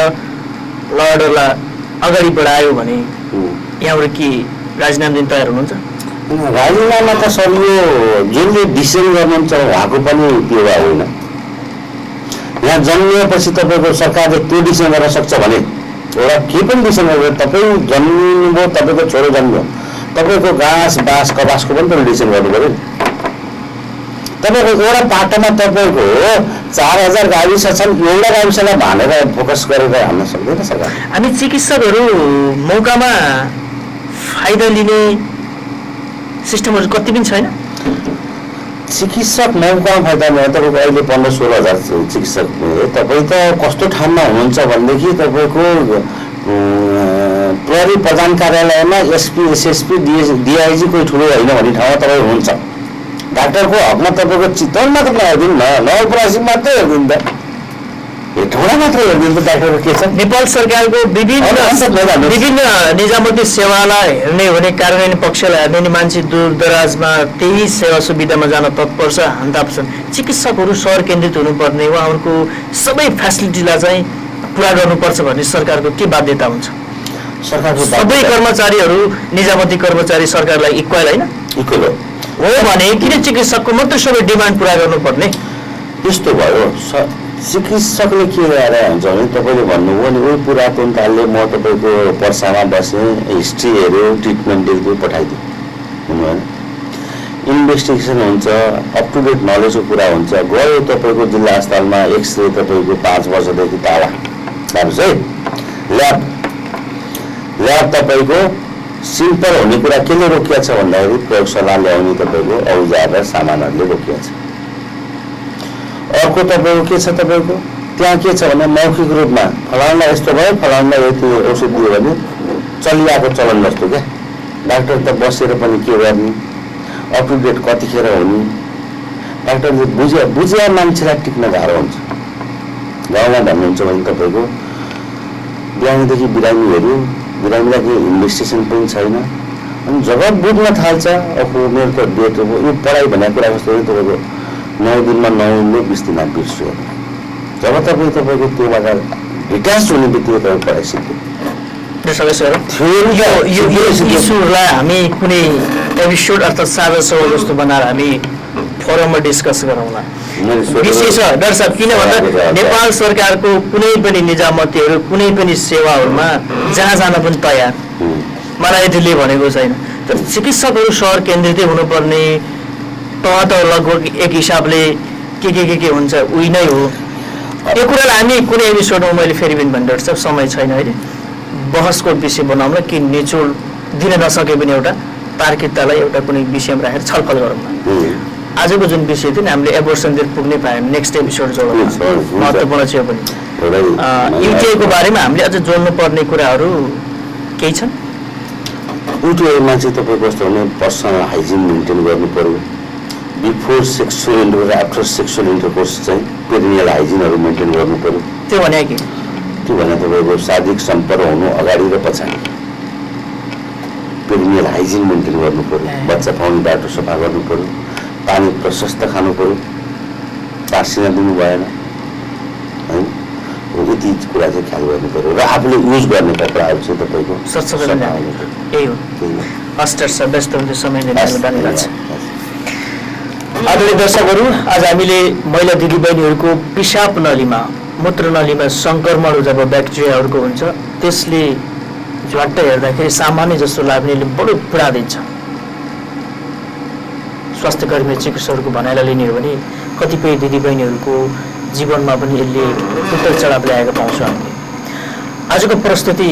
लडरलाई अगाडि बढायो भने यहाँबाट के राजीनामा दिन तयार हुनुहुन्छ? राजीनामा त सर यो जुनले डिसिजन गर्नुहुन्छ उहाँको पनि त्यो होइन। यहाँ जन्मिएपछि तपाईँको सरकारले त्यो डिसिजन गर्न सक्छ भने एउटा के पनि डिसिजन गरेर तपाईँ जन्मिनुभयो, तपाईँको छोरो जन्मियो, तपाईँको घाँस बाँस कबासको पनि तपाईँ डिसिजन गर्नु पऱ्यो नि। तपाईँको एउटा पाटोमा तपाईँको 4000 गाविस छन्, एउटा गाविसलाई भनेर फोकस गरेर हाल्न सक्दैन सरकार। हामी चिकित्सकहरू मौकामा फाइदा लिने सिस्टमहरू कति पनि छैन। चिकित्सक मौकामा फाइदा लिने तपाईँको अहिले 15-16 हजार चिकित्सक, तपाईँ त कस्तो ठाउँमा हुनुहुन्छ भनेदेखि तपाईँको प्रहरी प्रधान कार्यालयमा एसपी एसएसपी डिआइजी कोही ठुलो होइन भन्ने ठाउँमा तपाईँ हुनुहुन्छ। डाक्टरको हकमा तपाईँको चितवनमा त नहेरिदिनु न, नवलपरासी मात्रै हेरिदिनु त, हेटौँडा मात्रै हेरिदिनु त डाक्टरको के छ। नेपाल सरकारको विभिन्न निजामती सेवालाई हेर्ने भने कार्यान्वयन पक्षलाई हेर्ने नि मान्छे दूर दराजमा त्यही सेवा सुविधामा जान तत्पर छ, हन्ताप छन्। चिकित्सकहरू सहर केन्द्रित हुनुपर्ने, उहाँहरूको सबै फेसिलिटीलाई चाहिँ पुरा गर्नुपर्छ भन्ने सरकारको के बाध्यता हुन्छ? सरकारको सबै कर्मचारीहरू निजामती कर्मचारी सरकारलाई इक्वल होइन? इक्वल हो भने किन चिकित्सकको मात्रै सबै डिमान्ड पुरा गर्नुपर्ने? यस्तो भयो। चिकित्सकले के गरेर हुन्छ भने तपाईँले भन्नुभयो नि, उही पुरातनकालले म तपाईँको पर्सामा बसेँ, हिस्ट्री हेऱ्यो, ट्रिटमेन्ट देख्यो, पठाइदिएँ, हुनु भएन? इन्भेस्टिगेसन हुन्छ, अप टु डेट नलेजको कुरा हुन्छ। गयो तपाईँको जिल्ला अस्पतालमा एक्सरे तपाईँको 5 वर्षदेखि टाढा हेर्नुहोस् है। ल्याब तपाईँको सिम्पल हुने कुरा केले रोकिया छ भन्दाखेरि प्रयोगशाला ल्याउने तपाईँको औजार र सामानहरूले रोकिया छ। अर्को तपाईँको के छ, तपाईँको त्यहाँ के छ भने मौखिक रूपमा फलाउनलाई यस्तो भयो, फलाउनलाई यति औषध दियो भने चलिआएको चलन जस्तो क्या। डाक्टर त बसेर पनि के गर्ने, अप टु डेट कतिखेर हुने, डाक्टरले बुझिया मान्छेलाई टिक्न गाह्रो हुन्छ। गाउँमा भन्नुहुन्छ भने तपाईँको बिहानदेखि बिरामी हेऱ्यो, बिरामीलाई केही इन्भेस्टिगेसन पनि छैन, अनि जब बुझ्न थाल्छ अब मेरो त डेट हो, यो पढाइ भन्ने कुरा कस्तो हो, तपाईँको 9 दिनमा 9 20 दिनमा बिर्स्यो। जब तपाईँको त्योबाट डिट्याच हुने बित्तिकै तपाईँ पढाइ सिक्यो। इस्युलाई हामी कुनै एपिसोड अर्थात् साझा सभा जस्तो बनाएर हामी फोरममा डिस्कस गरौँला। विशेष छ डाक्टर साहब, किन भन्दा नेपाल सरकारको कुनै पनि निजामतीहरू कुनै पनि सेवाहरूमा जहाँ जान पनि तयार, मलाई यतिले भनेको छैन। तर चिकित्सकहरू सहर केन्द्रितै हुनुपर्ने, त लगभग एक हिसाबले के हुन्छ उही नै हो। यो कुरालाई हामी कुनै एपिसोडमा मैले फेरि पनि भने डाक्टर साहब समय छैन अहिले बहसको विषय बनाउँला कि निचोड दिन नसके पनि एउटा तार्किकतालाई एउटा कुनै विषयमा राखेर छलफल गरौँ। आजको जुन विषय थियो नि हामीले एबोर्सनतिर पुग्नै पायौँ, नेक्स्ट एपिसोड जोड्नु महत्त्वपूर्ण छ पनि। युटिआईको बारेमा हामीले अझ जोड्नु पर्ने कुराहरू केही छन्? युटिआईमा चाहिँ तपाईँको कस्तो भने पर्सनल हाइजिन मेन्टेन गर्नु पऱ्यो। बिफोर सेक्सुअल इन्टरकोर्स र आफ्टर सेक्सुअल इन्टरकोर्स चाहिँ पेरिनियल हाइजिनहरू मेन्टेन गर्नु पऱ्यो। त्यो भने के? त्यो भने तपाईँको शारीरिक सम्पर्क हुनु अगाडि र पछाडि पेरिनियल हाइजिन मेन्टेन गर्नु पऱ्यो। बच्चा खुवाउने बाटो सफा गर्नु पऱ्यो, पानी प्रशस्त खानु पऱ्यो, टाँसिन दिनु भएन होइन। यति कुरा चाहिँ ख्याल गर्नु पऱ्यो र आफूले युज गर्ने कपडाहरू चाहिँ तपाईँको यही हो। हस् डाक्टर साहब, व्यस्त हुन्छ समय धन्यवाद। आदरणीय दर्शकहरू, आज हामीले महिला दिदीबहिनीहरूको पिसाब नलीमा मूत्र नलीमा सङ्क्रमण जब ब्याक्टेरियाहरूको हुन्छ त्यसले झ्वाट्ट हेर्दाखेरि सामान्य जस्तो लाग्नेले बडो पीडा दिन्छ। स्वास्थ्य कर्मी चिकित्सकहरूको भनाइलाई लिने हो भने कतिपय दिदीबहिनीहरूको जीवनमा पनि यसले उतार चढाव ल्याएको पाउँछौँ हामीले। आजको प्रस्तुति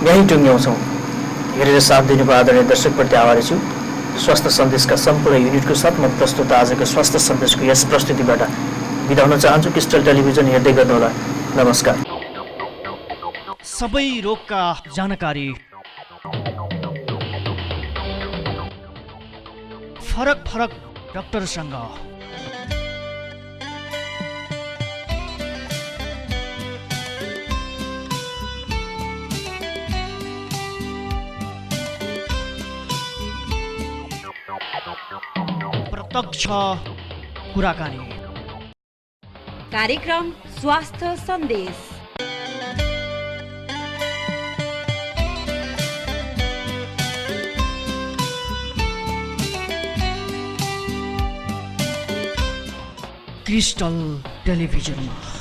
यहीँ टुङ्ग्याउँछौँ। हेरेर साथ दिनुको आदरणीय दर्शकप्रति आभारी छु। स्वास्थ्य सन्देशका सम्पूर्ण युनिटको साथ म प्रस्तुत आजको स्वास्थ्य सन्देशको यस प्रस्तुतिबाट बिदा हुन चाहन्छु। क्रिस्टल टेलिभिजन हेर्दै गर्नुहोला। नमस्कार। सबै रोगका जानकारी, फरक फरक डाक्टरसँग। प्रत्यक्ष कुराकानी। कार्यक्रम स्वास्थ्य सन्देश। क्रिस्टल टेलिभिजनमा।